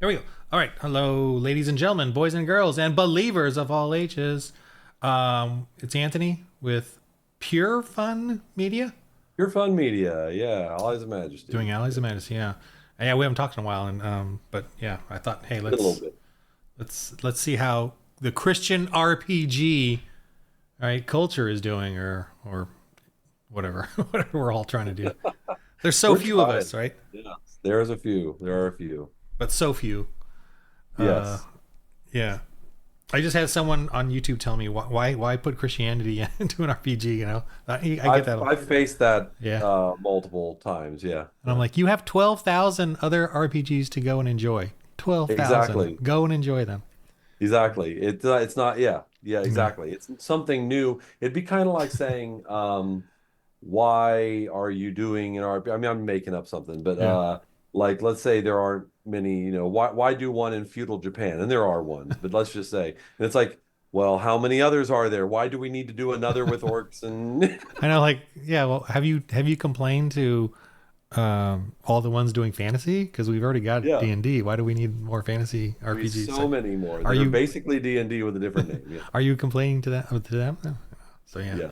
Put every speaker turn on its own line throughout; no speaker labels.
There we go. All right. Hello, ladies and gentlemen, boys and girls, and believers of all ages. It's Anthony with Pure Fun Media
Pure Fun Media, yeah, Allies of
doing
Majesty.
Allies
Yeah,
of Madness. Yeah, yeah. We haven't talked in a while, and but yeah, I thought, hey,
been a little bit.
let's see how the Christian RPG right culture is doing, or whatever, whatever we're all trying to do. There's so
We're
few of
trying.
us, right?
Yeah, there's a few. There are a few.
But so few. Uh,
Yes,
yeah. I just had someone on YouTube tell me why put Christianity into an RPG. I get
I've
that.
I've faced that
Yeah,
multiple times. Yeah,
and I'm
yeah,
like, you have 12,000 other RPGs to go and enjoy. 12,000.
exactly,
Go and enjoy them.
exactly. It's not. Yeah, yeah,
Yeah,
exactly. It's something new. It'd be kind of like saying, why are you doing an RP? I mean, I'm making up something, but
yeah.
like let's say there aren't many, why do one in feudal Japan? And there are ones, but let's just say, and it's like, well, how many others are there? Why do we need to do another with orcs and
I know. Like, yeah. Well, have you complained to all the ones doing fantasy? Because we've already got
yeah,
D&D. Why do we need more fantasy
I mean
RPGs?
so many more
Are
that are
you
basically D&D with a different name. Yeah.
are you complaining to them? No. So yeah,
Yeah.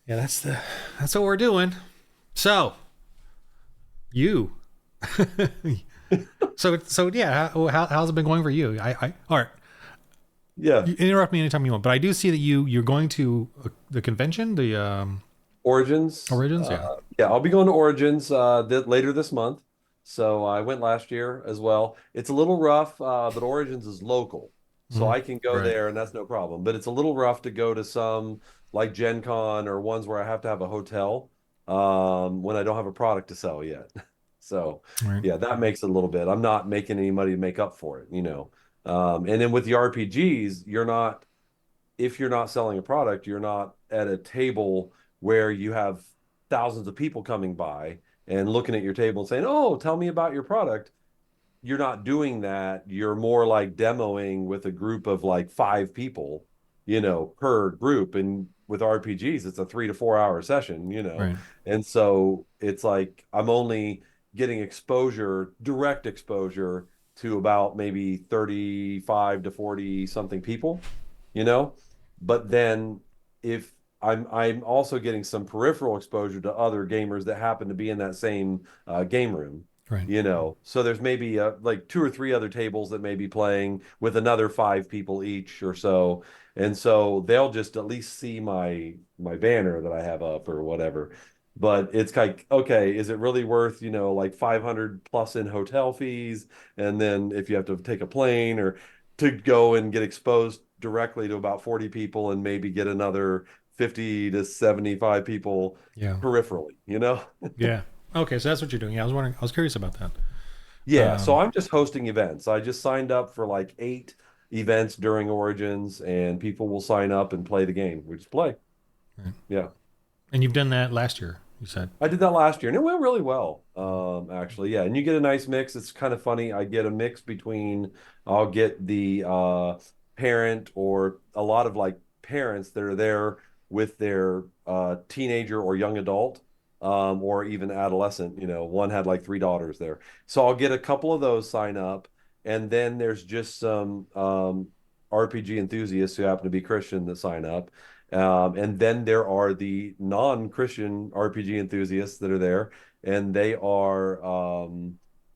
yeah. That's what we're doing. So you. So yeah, how's it been going for you? All right.
Yeah.
You interrupt me anytime you want, but I do see that you're going to the convention, the
Origins.
Origins. Yeah.
Yeah, I'll be going to Origins later this month. So I went last year as well. It's a little rough, but Origins is local. So
Mhm.
I can go
Right.
there and that's no problem. But it's a little rough to go to some like Gen Con or ones where I have to have a hotel when I don't have a product to sell yet. So
Right.
yeah, that makes it a little bit. I'm not making any money to make up for it, And then with the RPGs, if you're not selling a product, you're not at a table where you have thousands of people coming by and looking at your table and saying, "Oh, tell me about your product." You're not doing that. You're more like demoing with a group of like five people, per group. And with RPGs, it's a 3 to 4 hour session.
Right.
And so it's like I'm only getting exposure, direct exposure to about maybe 35 to 40 something people, you know? But then if I'm also getting some peripheral exposure to other gamers that happen to be in that same game room,
Right.
so there's maybe like two or three other tables that may be playing with another five people each or so, and so they'll just at least see my banner that I have up or whatever. But it's like, okay, is it really worth, like 500 plus in hotel fees, and then if you have to take a plane or to go and get exposed directly to about 40 people and maybe get another 50 to 75 people
Yeah.
peripherally?
Yeah. Okay, so that's what you're doing. Yeah, I was wondering. I was curious about that.
Yeah, so
Um.
I'm just hosting events. I just signed up for like 8 events during Origins, and people will sign up and play the game. We just play.
Right.
Yeah.
And you've done that last year. You said.
I did that last year and it went really well. Actually, yeah. And you get a nice mix. It's kind of funny. I get a mix between I'll get the parent or a lot of like parents that are there with their teenager or young adult, or even adolescent. One had like three daughters there. So I'll get a couple of those sign up. And then there's just some RPG enthusiasts who happen to be Christian that sign up. And then there are the non-Christian RPG enthusiasts that are there, and they are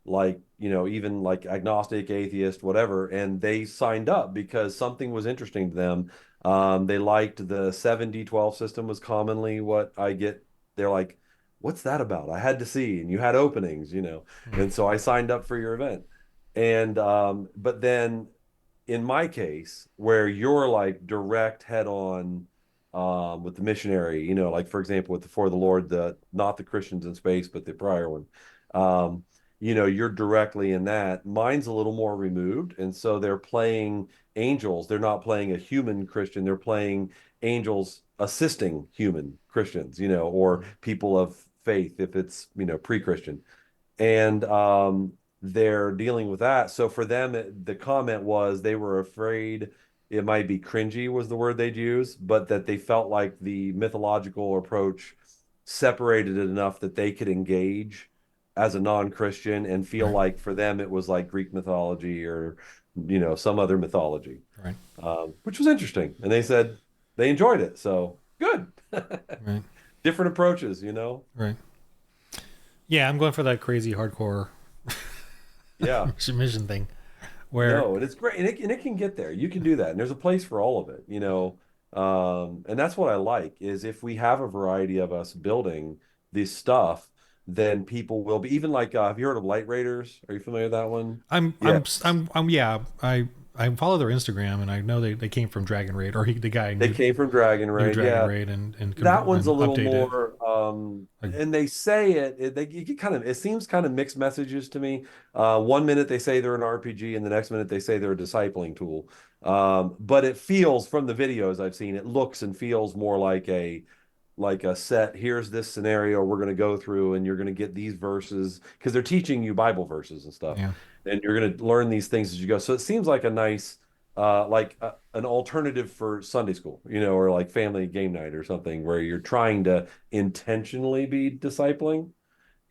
like, even like agnostic, atheist, whatever, and they signed up because something was interesting to them. They liked the 7D12 system was commonly what I get. They're like, what's that about? I had to see, and you had openings.
Right.
And so I signed up for your event. And but then in my case, where you're like direct head on with the missionary, like for example, with the For the Lord, the not the Christians in Space, but the prior one, um, you're directly in that. Mine's a little more removed, and so they're playing angels. They're not playing a human Christian. They're playing angels assisting human Christians, or people of faith if it's pre-Christian, and they're dealing with that. So for them, the comment was they were afraid it might be cringy was the word they'd use, but that they felt like the mythological approach separated it enough that they could engage as a non-Christian and feel
Right.
like for them it was like Greek mythology or some other mythology,
Right.
which was interesting. And they said they enjoyed it, so good.
Right.
Different approaches.
Right. Yeah, I'm going for that crazy hardcore
Yeah.
mission thing where
No, and it's great, and it can get there. You can do that, and there's a place for all of it. And that's what I like is if we have a variety of us building this stuff, then people will be even like. Have you heard of Light Raiders? Are you familiar with that one? Yes,
yeah, I follow their Instagram and I know they came from Dragon Raid or the guy
they
knew
came from Dragon
knew
Raid.
Dragon
Yeah,
Raid and
that one's a little
updated it.
more
Like,
and they say you get it seems kind of mixed messages to me. One minute they say they're an RPG and the next minute they say they're a discipling tool. But it feels from the videos I've seen, it looks and feels more like a set. Here's this scenario we're going to go through, and you're going to get these verses because they're teaching you Bible verses and stuff,
yeah,
and you're going to learn these things as you go. So it seems like a nice, an alternative for Sunday school, or like family game night or something, where you're trying to intentionally be discipling,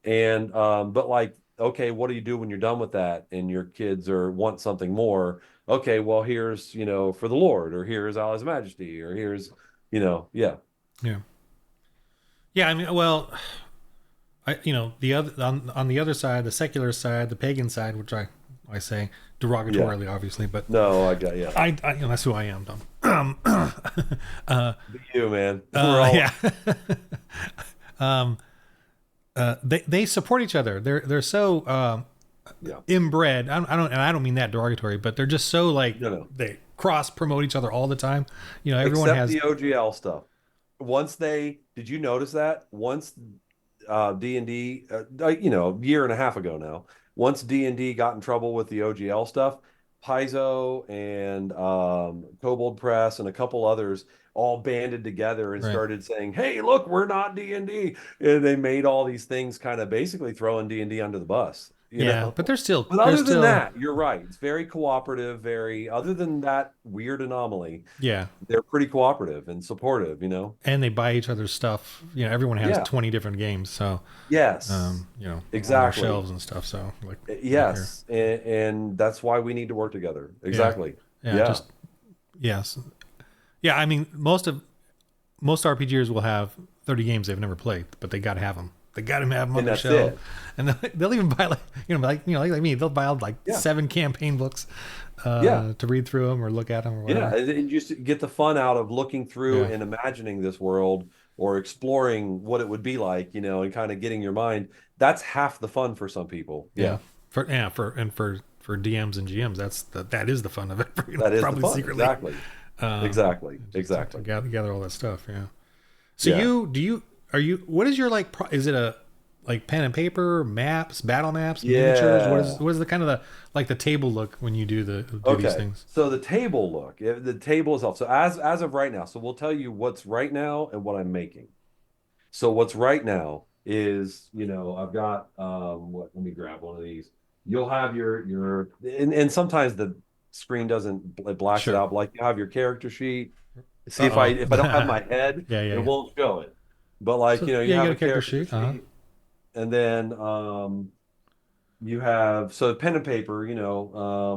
and but like, okay, what do you do when you're done with that, and your kids or want something more? Okay, well, here's for the Lord, or here's Allah's Majesty, or here's yeah.
yeah, yeah. I mean, well, the other on the other side, the secular side, the pagan side, which I say
Yeah.
derogatorily, obviously, but
No, I got yeah.
that's who I am, Tom.
Be you, man. We're all
Yeah. They support each other. They're so
yeah.
inbred. I don't mean that derogatory, but they're just so like
No, no.
they cross promote each other all the time. Everyone
Except
has
the OGL stuff. Did you notice that? Once D&D, a year and a half ago now, once D&D got in trouble with the OGL stuff, Paizo and Kobold Press and a couple others all banded together and
right.
started saying, "Hey, look, we're not D&D." And they made all these things kind of basically throwing D&D under the bus, you
Yeah,
know?
but
But
they're
other than
still
that, you're right. It's very cooperative, other than that weird anomaly,
yeah,
they're pretty cooperative and supportive.
and they buy each other's stuff. Everyone has
Yeah.
20 different games, so
Yes.
on their
Exactly.
shelves and stuff. So like here,
Yes. And that's why we need to work together.
yeah,
Exactly.
yeah,
Yeah.
just yes, yeah. I mean, most RPGers will have 30 games they've never played, but they got to have them. They got to have them on
And
their
that's
shelf,
it.
and they'll even buy like me. They'll buy out like
Yeah.
7 campaign books
Yeah.
to read through them or look at them or
Yeah.
whatever.
And just get the fun out of looking through
Yeah,
and imagining this world or exploring what it would be like, and kind of getting your mind. That's half the fun for some people.
yeah.
Yeah.
For DMs and GMs, that is the fun of it.
That is the
Probably
fun.
secretly,
Exactly.
um,
Exactly.
to
Exactly.
gather all that stuff. Yeah. So
Yeah.
what is your like? Is it a like pen and paper maps, battle maps, miniatures?
Yeah.
What is the kind of the table look when you do these
Okay.
things?
So the table look, the table itself. So as of right now, so we'll tell you what's right now and what I'm making. So what's right now is, I've got let me grab one of these. You'll have your and sometimes the screen doesn't it blacks it
Sure.
out, but like you have your character sheet. See
Uh
if I don't have
oh.
my head,
Yeah, yeah,
it
yeah.
won't show it. But like,
So
you
yeah, you
have
got
a
a character
character
sheet. Uh huh.
sheet and then you have so pen and paper,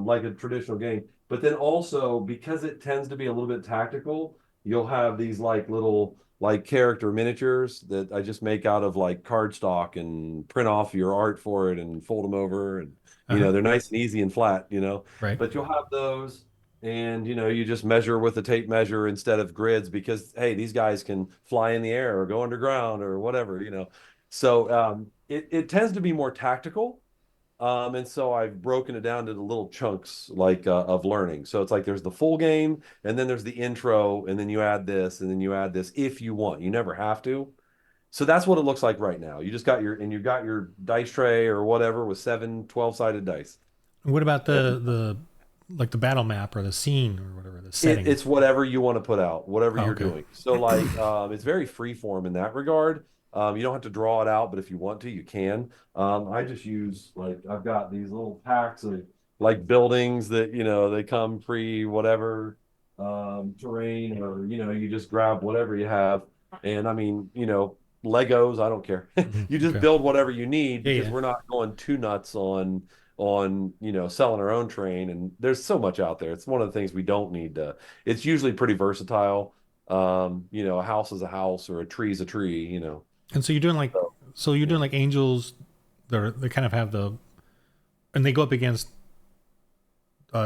like a traditional game. But then also because it tends to be a little bit tactical, you'll have these like little like character miniatures that I just make out of like cardstock and print off your art for it and fold them over and
Uh huh.
they're nice and easy and flat.
Right.
But you'll have those and you just measure with a tape measure instead of grids because hey, these guys can fly in the air or go underground or whatever. So it tends to be more tactical. And so I've broken it down into little chunks like of learning. So it's like there's the full game, and then there's the intro, and then you add this, and then you add this if you want. You never have to. So that's what it looks like right now. You've got your dice tray or whatever with 7 12-sided dice.
What about
And
the like the battle map or the scene or whatever the setting?
it's whatever you want to put out, whatever
Oh,
you're
okay.
doing. So like it's very free form in that regard. You don't have to draw it out, but if you want to, you can. I just use like I've got these little packs of like buildings that they come pre whatever terrain or you just grab whatever you have. And I mean, Legos, I don't care. You just
Okay.
build whatever you need
Yeah,
because
yeah.
we're not going too nuts on selling our own train. And there's so much out there. It's one of the things we don't need to. It's usually pretty versatile. A house is a house or a tree is a tree.
And so you're doing like,
So
so you're
yeah.
doing like angels. They kind of have and they go up against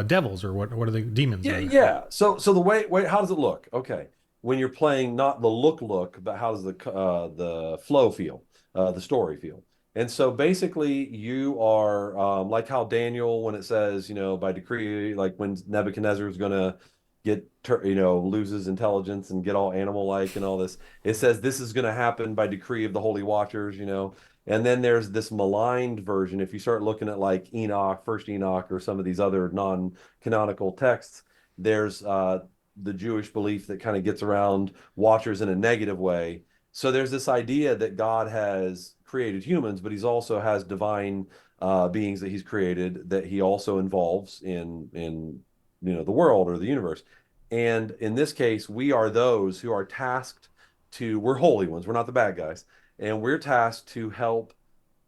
devils or what? What are they? Demons
Yeah,
or?
yeah. So the way how does it look? Okay. When you're playing not the look, but how does the flow feel? The story feel? And so basically you are like how Daniel when it says, by decree, like when Nebuchadnezzar is gonna loses intelligence and get all animal-like and all this, it says this is gonna happen by decree of the holy watchers. And then there's this maligned version. If you start looking at like Enoch, First Enoch, or some of these other non-canonical texts, there's the Jewish belief that kind of gets around watchers in a negative way. So there's this idea that God has created humans, but he's also has divine beings that he's created that he also involves in the world or the universe. And in this case, we are those who are tasked we're holy ones, we're not the bad guys, and we're tasked to help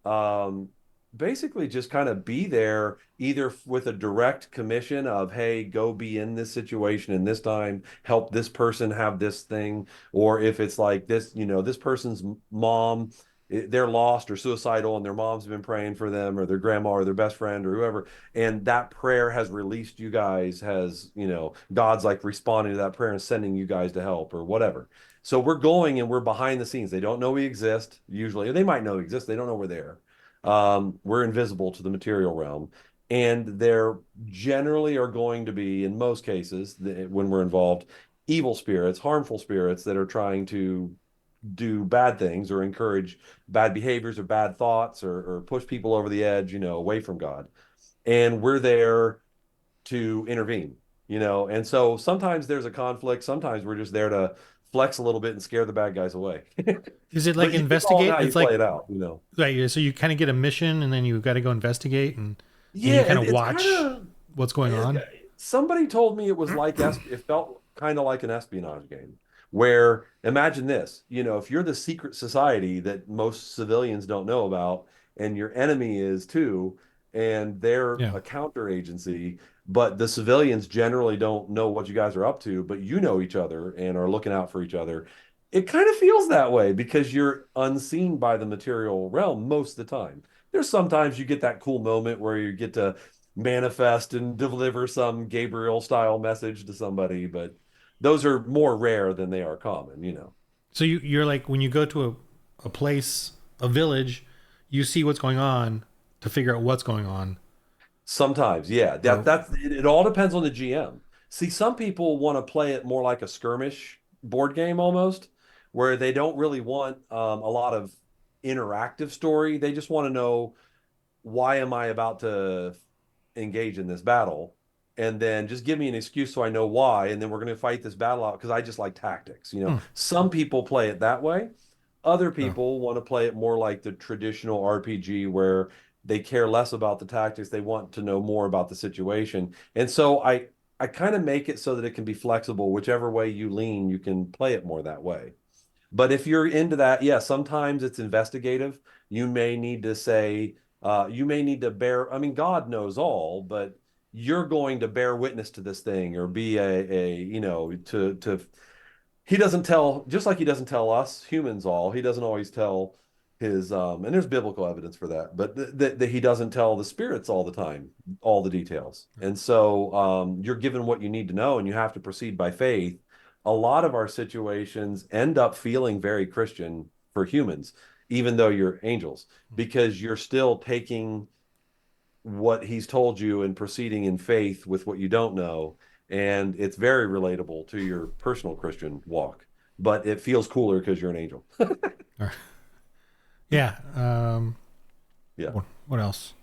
um, basically just kind of be there either with a direct commission of, hey, go be in this situation in this time, help this person have this thing, or if it's like this person's mom, they're lost or suicidal and their mom's been praying for them or their grandma or their best friend or whoever, and that prayer has released you guys, God's like responding to that prayer and sending you guys to help or whatever. So we're going and we're behind the scenes. They don't know we exist usually. They might know we exist. They don't know we're there. We're invisible to the material realm. And there generally are going to be, in most cases, when we're involved, evil spirits, harmful spirits that are trying to do bad things or encourage bad behaviors or bad thoughts or push people over the edge, away from God. And we're there to intervene. And so sometimes there's a conflict. Sometimes we're just there to flex a little bit and scare the bad guys away.
Is it like
It's all in
investigate?
how you
It's
play
like
it out.
right. Yeah, so you kind of get a mission, and then you got to go investigate, and
Yeah,
you kind of
it's kind
watch
of
what's going on.
somebody told me it was like it felt kind of like an espionage game where imagine this, if you're the secret society that most civilians don't know about and your enemy is too, and they're
Yeah.
a counter agency, but the civilians generally don't know what you guys are up to, but you know each other and are looking out for each other. It kind of feels that way because you're unseen by the material realm most of the time. There's sometimes you get that cool moment where you get to manifest and deliver some Gabriel style message to somebody, but those are more rare than they are common.
So you're like when you go to a place, a village, you see what's going on to figure out what's going on.
Sometimes, yeah. That
Or
that's it all depends on the GM. See, some people want to play it more like a skirmish board game almost, where they don't really want a lot of interactive story. They just want to know why am I about to engage in this battle? And then just give me an excuse so I know why. And then we're going to fight this battle out because I just like tactics.
hmm,
Some people play it that way. Other
oh.
people want to play it more like the traditional RPG where they care less about the tactics. They want to know more about the situation. And so I kind of make it so that it can be flexible. Whichever way you lean, you can play it more that way. But if you're into that, yeah, sometimes it's investigative. You may need to bear, I mean, God knows all, but you're going to bear witness to this thing or be he doesn't tell, just like he doesn't tell us humans all, he doesn't always tell and there's biblical evidence for that, but that he doesn't tell the spirits all the time, all the details. And so you're given what you need to know and you have to proceed by faith. A lot of our situations end up feeling very Christian for humans, even though you're angels, because you're still taking what he's told you and proceeding in faith with what you don't know. And it's very relatable to your personal Christian walk, but it feels cooler because you're an angel.
Yeah.
Yeah.
What else?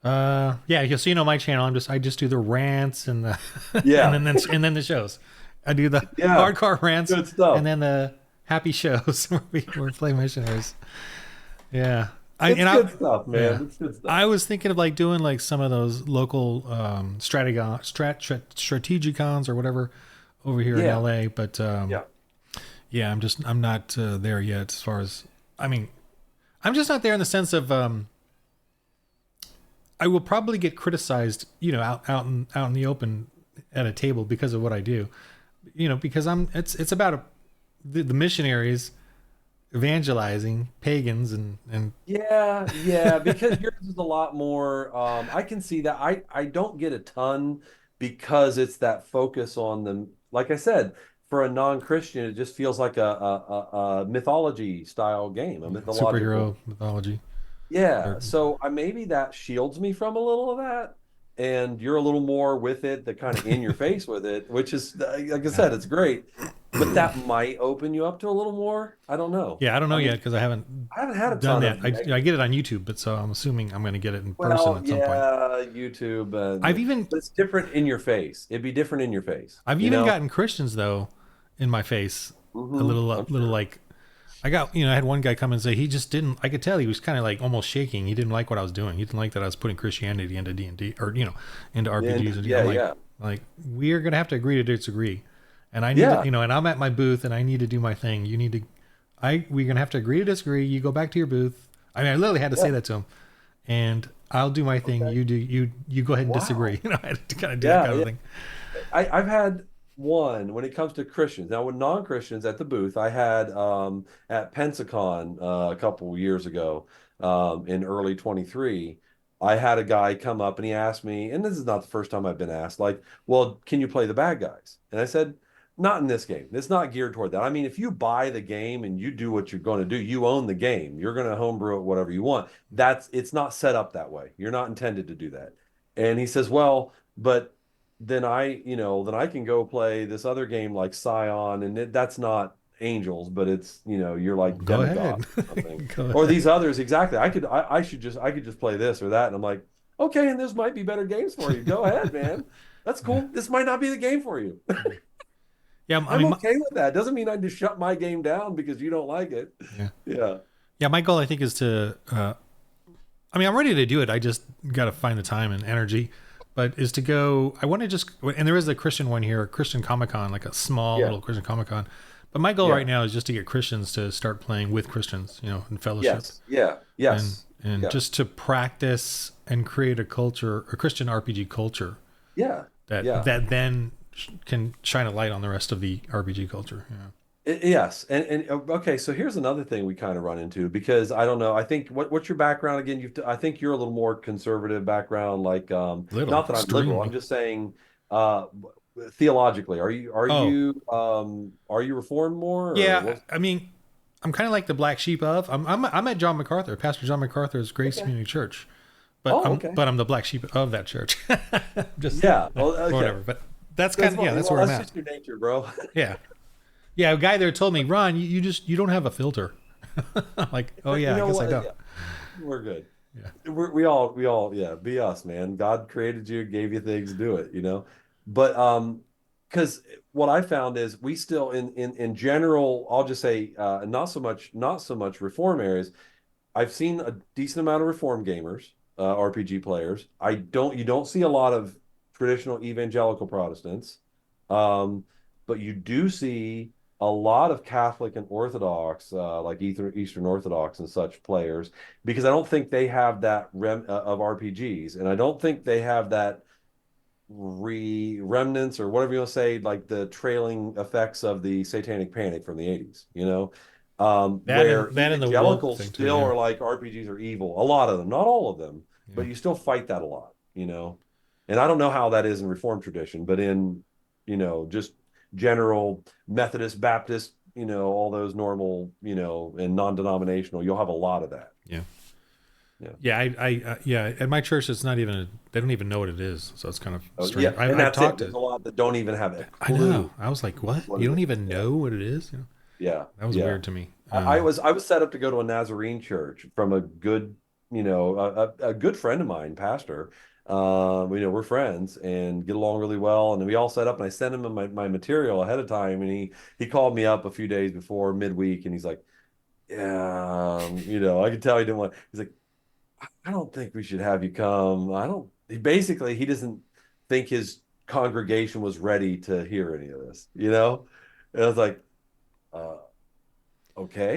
Yeah. So my channel. I just do the rants and the
Yeah.
and then the shows. I do the
Yeah.
hardcore rants
Good
and
stuff.
then the happy shows where we play missionaries. Yeah.
It's
I
good stuff,
yeah.
man. It's good stuff.
I was thinking of like doing like some of those local strategicons or whatever over here in
Yeah.
LA, but
Yeah.
Yeah, I'm not there yet. As far as I mean, I'm just not there in the sense of I will probably get criticized, out in the open at a table because of what I do. Because it's about the missionaries evangelizing pagans and
Yeah, because yours is a lot more. I can see that. I don't get a ton because it's that focus on them. Like I said, for a non-Christian, it just feels like a mythology style game, a mythological.
superhero mythology.
Yeah,
Or,
so maybe that shields me from a little of that, and you're a little more with it, the kind of in your face with it, which is like I
yeah,
said, it's great, but that might open you up to a little more. I don't know.
yeah. I don't know
I
yet
mean,
because I haven't
I haven't had a
done
ton
that.
of
I
negative.
get it on YouTube, but so I'm assuming I'm going to get it in person
Well,
at some point.
yeah, YouTube,
I've even
but it's different in your face. It'd be different in your face,
I've
you
even
know?
gotten Christians though in my face a
I'm
little
sure.
like I got, I had one guy come and say he just didn't. I could tell he was kind of like almost shaking. He didn't like what I was doing. He didn't like that I was putting Christianity into D&D or into
Yeah,
RPGs. And
yeah,
I'm like,
yeah,
we are gonna have to agree to disagree. And I need to,
yeah,
and I'm at my booth and I need to do my thing. You need to, we're gonna have to agree to disagree. You go back to your booth. I mean, I literally had to
yeah.
say that to him. And I'll do my thing.
Okay.
You go ahead and disagree.
Wow.
I had to kind of do that
Yeah,
kind of
yeah.
thing.
I've had one when it comes to Christians. Now, with non-Christians at the booth, I had at Pensacon a couple years ago in early 23. I had a guy come up and he asked me, and this is not the first time I've been asked, like, well, can you play the bad guys? And I said, not in this game. It's not geared toward that. I mean, if you buy the game and you do what you're going to do, you own the game. You're going to homebrew it, whatever you want. It's not set up that way. You're not intended to do that. And he says, well, but then I can go play this other game like Scion, and that's not angels, but it's, you're like
Go
demigod
ahead.
or something.
Go
Or
ahead.
these others, exactly. I could just play this or that. And I'm like, okay, and this might be better games for you. Go ahead, man. That's
Yeah.
cool. This might not be the game for you.
Yeah. I
I'm
mean,
okay with that. Doesn't mean I just shut my game down because you don't like it.
yeah.
Yeah.
Yeah. My goal, I think, is to I mean, I'm ready to do it. I just got to find the time and energy. But is to go. I want to just, and there is a Christian one here, a Christian Comic Con, like a small
Yeah.
little Christian Comic Con. But my goal
Yeah.
right now is just to get Christians to start playing with Christians, in fellowship,
Yes. Yeah.
and
Yes.
and
Yeah.
just to practice and create a culture, a Christian RPG culture
Yeah.
that
Yeah.
then can shine a light on the rest of the RPG culture. Yeah.
Yes, and okay, so here's another thing we kind of run into because I don't know. I think what's your background again? I think you're a little more conservative background, like
Little,
not that I'm liberal. I'm
extremely.
just saying uh theologically.
Oh,
Are you reformed more or
yeah.
what's
I mean, I'm kind of like the black sheep of. I'm at John MacArthur, Pastor John MacArthur's Grace
okay?
Community Church,
Oh, okay.
but I'm the black sheep of that church. Just
Yeah. Well, okay.
whatever. But that's
That's
kind of,
fine.
that's
Well,
where I'm
that's
at.
just your nature, bro.
Yeah, yeah. A guy there told me, Ron, you don't have a filter. I'm like, oh
You
yeah, I
know
guess I
what?
don't.
Yeah, we're good.
Yeah.
Yeah, be us, man. God created you, gave you things, do it. But because what I found is we still in general, I'll just say not so much reform areas. I've seen a decent amount of reform gamers, RPG players. You don't see a lot of traditional evangelical Protestants, um, but you do see a lot of Catholic and Orthodox, like Eastern Orthodox and such players, because I don't think they have that of RPGs, and I don't think they have that remnants or whatever you want to say, like the trailing effects of the Satanic Panic from the 80s, where
That and the woke
evangelicals
thing too.
still
Yeah.
are like RPGs are evil. A lot of them, not all of them,
Yeah.
but you still fight that a lot. And I don't know how that is in Reformed tradition, but in, just general Methodist, Baptist, all those normal, and non-denominational, you'll have a lot of that.
Yeah.
Yeah.
Yeah, yeah. At my church, it's not even. They don't even know what it is, so it's kind of
Oh, yeah.
strange.
And
I've
that's it.
talked
There's
to.
a lot that don't even have a
I know.
clue
I was like, what?
what
You
it
don't
is.
even
Yeah.
know what it is?
Yeah.
That was
Yeah.
weird to me.
I was set up to go to a Nazarene church from a good, a good friend of mine, pastor. We're friends and get along really well. And we all set up and I sent him my material ahead of time. And he called me up a few days before midweek and he's like, yeah, I could tell he didn't want, he's like, I don't think we should have you come. He doesn't think his congregation was ready to hear any of this. And I was like,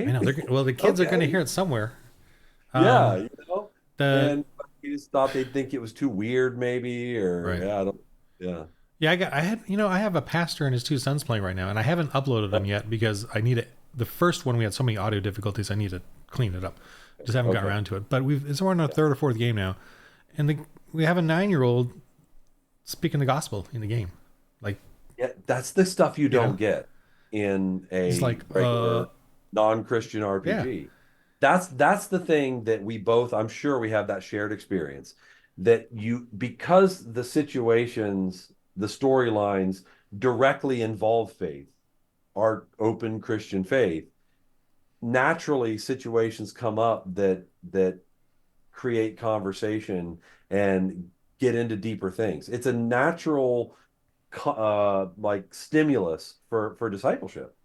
I
Okay,
know well, the kids are going to
okay,
hear it somewhere.
yeah,
Um,
you know,
the
and you just thought they'd think it was too weird, maybe, or
right.
yeah, I don't, yeah.
Yeah, I have a pastor and his two sons playing right now, and I haven't uploaded them yet because I need it. The first one we had so many audio difficulties, I need to clean it up. Just haven't gotten
Okay,
around to it. But we're on our
yeah,
third or fourth game now, and we have a 9-year-old speaking the gospel in the game. Like,
yeah, that's the stuff you
you know,
don't get in
he's
a
like,
regular non-Christian
yeah,
RPG. That's the thing that we both, I'm sure we have that shared experience that you because the situations, the storylines directly involve faith, our open Christian faith, naturally situations come up that create conversation and get into deeper things. It's a natural like stimulus for discipleship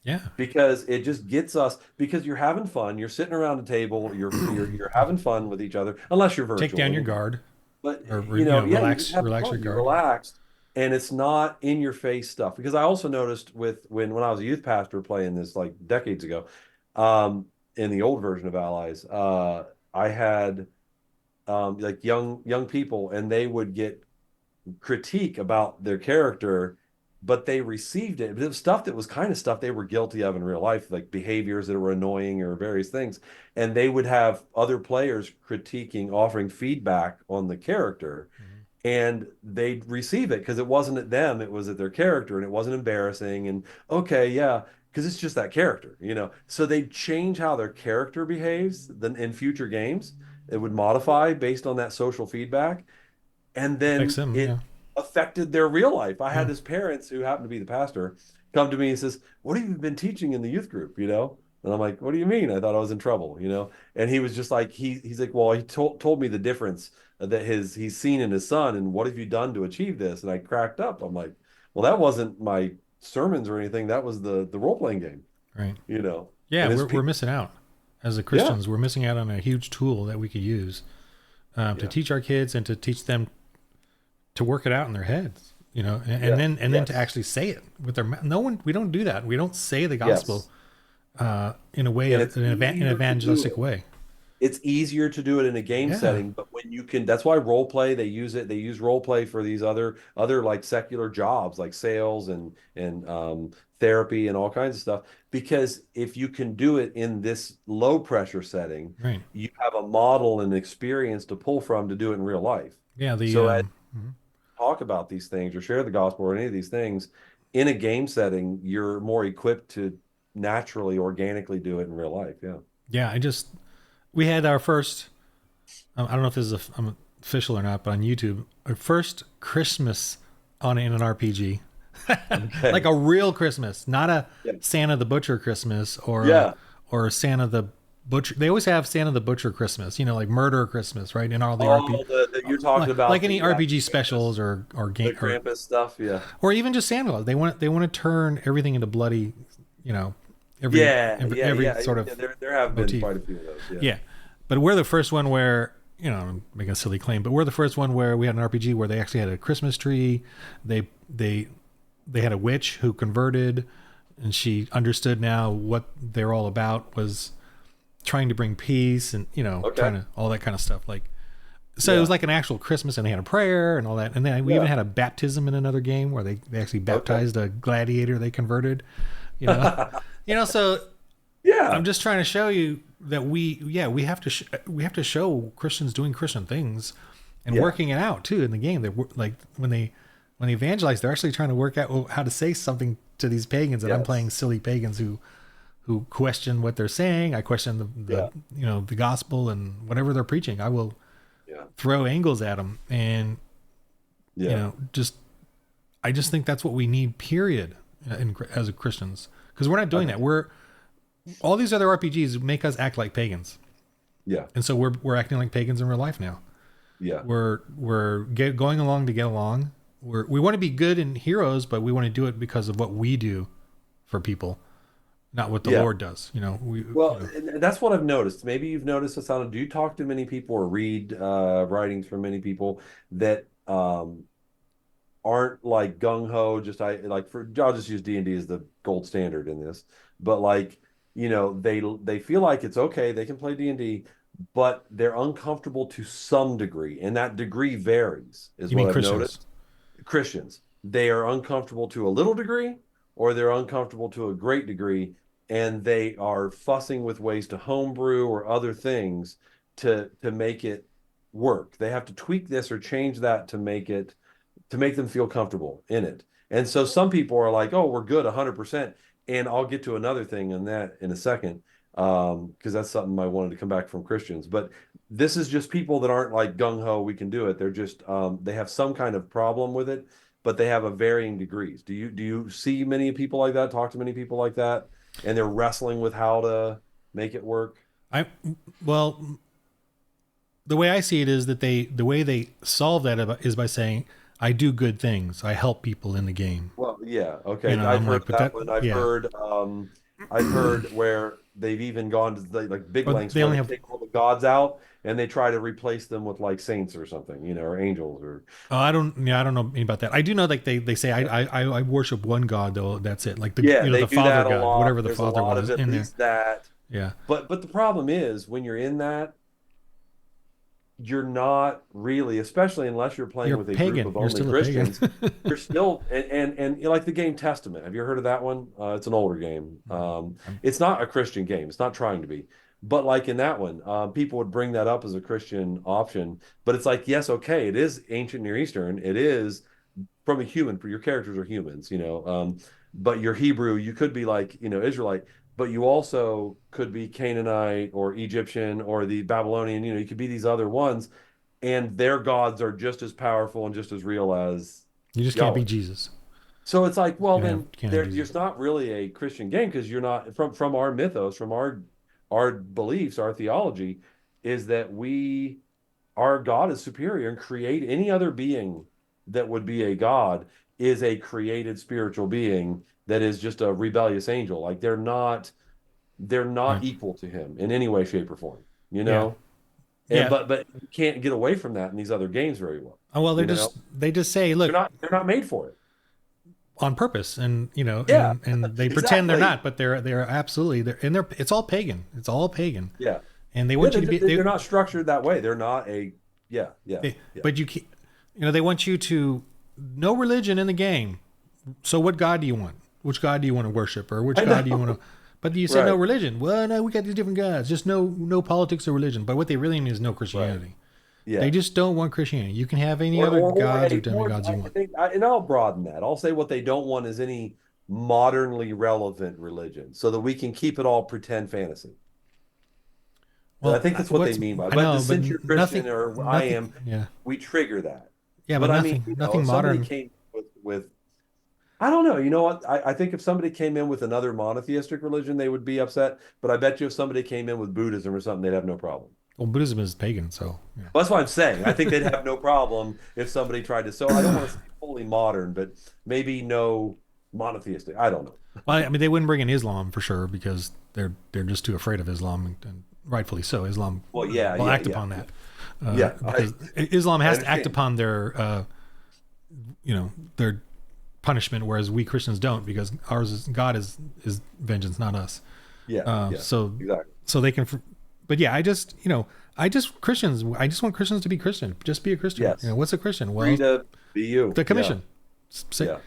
yeah,
because it just gets us because you're having fun, you're sitting around a table, you're
you
having fun with each other, unless you're
take down
virtual,
your
you know.
guard
But
or
yeah, you're just having
relax your
fun, you're
guard.
relaxed, and it's not in your face stuff. Because I also noticed with when I was a youth pastor playing this like decades ago, um, in the old version of Allies, I had like young people, and they would get critique about their character, but they received it. But it was stuff that was kind of stuff they were guilty of in real life, like behaviors that were annoying or various things. And they would have other players critiquing, offering feedback on the character,
Mhm.
and they'd receive it because it wasn't at them, it was at their character, and it wasn't embarrassing. And okay, yeah, because it's just that character, you know. So they'd change how their character behaves then in future games. It would modify based on that social feedback, and
Affects
then
them,
it
yeah,
affected their real life. I had
yeah,
his parents, who happened to be the pastor, come to me and says, "What have you been teaching in the youth group?" You know, and I'm like, "What do you mean? I thought I was in trouble." You know, and he was just like, he's like, "Well, he told me the difference that he's seen in his son, and what have you done to achieve this?" And I cracked up. I'm like, "Well, that wasn't my sermons or anything. That was the role playing game."
right.
You know,
Yeah,
and his
we're
people,
missing out as the
yeah,
Christians. We're missing out on a huge tool that we could use to
yeah,
teach our kids and to teach them to work it out in their heads. You know,
yeah,
and then to
yes,
actually say it with their mouth. No one, we don't do that. We don't say the gospel
yes,
in a way
and
of
it's
an
easier to do
evangelistic
it.
way.
It's easier to do it in a game
Yeah,
setting, but when you can, that's why role play, they use it. They use role play for these other like secular jobs like sales and therapy and all kinds of stuff. Because if you can do it in this low pressure setting,
right.
you have a model and experience to pull from to do it in real life.
Yeah,
So as
mhm.
you talk about these things or share the gospel or any of these things in a game setting, you're more equipped to naturally, organically do it in real life. Yeah.
Yeah. We had our first. I don't know if this is official or not, but on YouTube, our first Christmas on in an RPG, like
Okay.
a real Christmas, not a
Yeah.
Santa the Butcher Christmas
Yeah.
or Santa the Butcher. They always have Santa the Butcher Christmas, you know, like Murder Christmas, right? In all the RPG,
Oh, you're talking
like
about
any
the
RPG
Krampus,
specials or
the
game
Krampus stuff. Yeah,
or even just Santa Claus. They want to turn everything into bloody, you know,
yeah, yeah,
every
yeah,
sort
yeah.
of
There have been
motif.
quite a few of those. Yeah.
Yeah, but we're the first one where, you know, I'm making a silly claim, but we're the first one where we had an RPG where they actually had a Christmas tree. They they they had a witch who converted, and she understood now what they're all about was trying to bring peace and, you know,
Okay.
trying to all that kind of stuff. Like, so it was
Yeah.
like an actual Christmas, and they had a prayer and all that. And then we even
Yeah.
had a baptism in another game where they actually
Okay.
baptized a gladiator they converted. You know, you know. So I'm
Yeah.
just trying to show you that we have to we have to show Christians doing Christian things and
Yeah.
working it out too in the game. They're like when they evangelize, they're actually trying to work out how to say something to these pagans. And I'm playing
Yes.
silly pagans who question what they're saying. I question the
Yeah.
you know, the gospel and whatever they're preaching. I will
Yeah.
throw angles at them, and you
Yeah.
know, just I just think that's what we need. Period. As a Christians, because we're not
I
doing
think.
that. We're all these other RPGs make us act like pagans,
Yeah.
and so we're acting like pagans in real life now.
Yeah.
Going along to get along. We want to be good and heroes, but we want to do it because of what we do for people, not what the
Yeah.
Lord does. You know, you
Well,
know,
and that's what I've noticed. Maybe you've noticed this. Do you talk to many people or read writings from many people that aren't like gung ho? Just I like for I'll just use D&D as the gold standard in this, but like they feel like it's okay, they can play D&D, but they're uncomfortable to some degree, and that degree varies, is
You
what
mean
I've
Christians?
noticed. Christians, they are uncomfortable to a little degree, or they're uncomfortable to a great degree, and they are fussing with ways to homebrew or other things to make it work. They have to tweak this or change that to make them feel comfortable in it. And so some people are like, "Oh, we're good 100%." And I'll get to another thing on that in a second, because that's something I wanted to come back from Christians. But this is just people that aren't like gung ho, we can do it. They're just they have some kind of problem with it, but they have a varying degrees. Do you see many people like that? Talk to many people like that, and they're wrestling with how to make it work.
I well, the way I see it is that the way they solve that is by saying, "I do good things. I help people in the game."
Well, yeah,
You
okay.
know,
I've
I'm
heard
like, but
that
that,
one.
yeah.
I've heard where they've even gone to like big
But
lengths
they
where
only
they
have.
take all the gods out and they try to replace them with like saints or something, or angels or
I don't. Yeah, I don't know about that. I do know like they say
yeah.
I worship one God though. That's it. Like the
Yeah, they
the
do
Father
that a
God,
lot.
whatever the
There's a
Father
lot of
was
at
in there.
least that.
Yeah,
But the problem is when you're in that, you're not really, especially unless you're playing
you're
with a group
pagan.
of
You're
only
still a pagan.
Christians, you're still like the game Testament. Have you heard of that one? It's an older game. It's not a Christian game. It's not trying to be. But like in that one, people would bring that up as a Christian option. But it's like, yes, okay, it is ancient Near Eastern. It is from a human. Your characters are humans, but you're Hebrew. You could be like, Israelite, but you also could be Canaanite or Egyptian or the Babylonian. You could be these other ones, and their gods are just as powerful and just as real as
You just can't be
Yahweh.
Jesus.
So it's like, well, then
You can't have
there,
Jesus.
there's not really a Christian game because you're not from our mythos, from our beliefs, our theology, is that our God is superior and create any other being that would be a God is a created spiritual being that is just a rebellious angel. Like they're not
Right.
equal to him in any way, shape, or form, you
Yeah.
know? And
Yeah.
but you can't get away from that in these other games very well.
Oh, well,
You know,
they just say,
they're
look,
not they're not made for it.
on purpose, and
Yeah,
and they pretend they're
exactly.
not, but they're absolutely they're and they're it's all pagan. It's all pagan,
Yeah.
and they
Yeah,
want you to be
they're not structured that way. They're not a yeah, yeah,
they
yeah.
but they want you to no religion in the game. So what God do you want? Which God do you want to worship, or which
I
God do you want
know.
to? But you said no
Right.
religion. Well, no, we got these different gods. Just no politics or religion. But what they really mean is no
Right.
Christianity. They
Yeah.
just don't want Christianity. You can have any
Or
other
or or
gods or
a more
demigods you
I
want.
think and I'll broaden that. I'll say what they don't want is any modernly relevant religion so that we can keep it all pretend fantasy. I
Well,
think that's what they
what's
mean by.
I
But the
know, but
since you're Christian
nothing,
or I
nothing.
am,
Yeah,
we trigger that.
yeah, but
But I mean,
nothing
if somebody
modern.
came with I don't know. You know what? I think if somebody came in with another monotheistic religion, they would be upset. But I bet you if somebody came in with Buddhism or something, they'd have no problem.
Well, Buddhism is pagan, so yeah.
Well, that's what I'm saying. I think they'd have no problem if somebody tried to. So I don't want to say fully modern, but maybe no monotheistic. I don't know.
Well, I mean, they wouldn't bring in Islam for sure because they're just too afraid of Islam, and rightfully so. Islam
Well, yeah,
will
yeah,
act
yeah,
upon
yeah.
that
Yeah,
because Islam
I
has to act
understand.
upon their punishment, whereas we Christians don't because ours is God is vengeance, not us.
Yeah,
Uh,
yeah,
so
exactly.
so they can, but yeah, I just Christians. I just want Christians to be Christian. Just be a Christian.
Yes.
What's a Christian?
Free
Well,
to be you.
the
Yeah,
commission. Say,
yeah.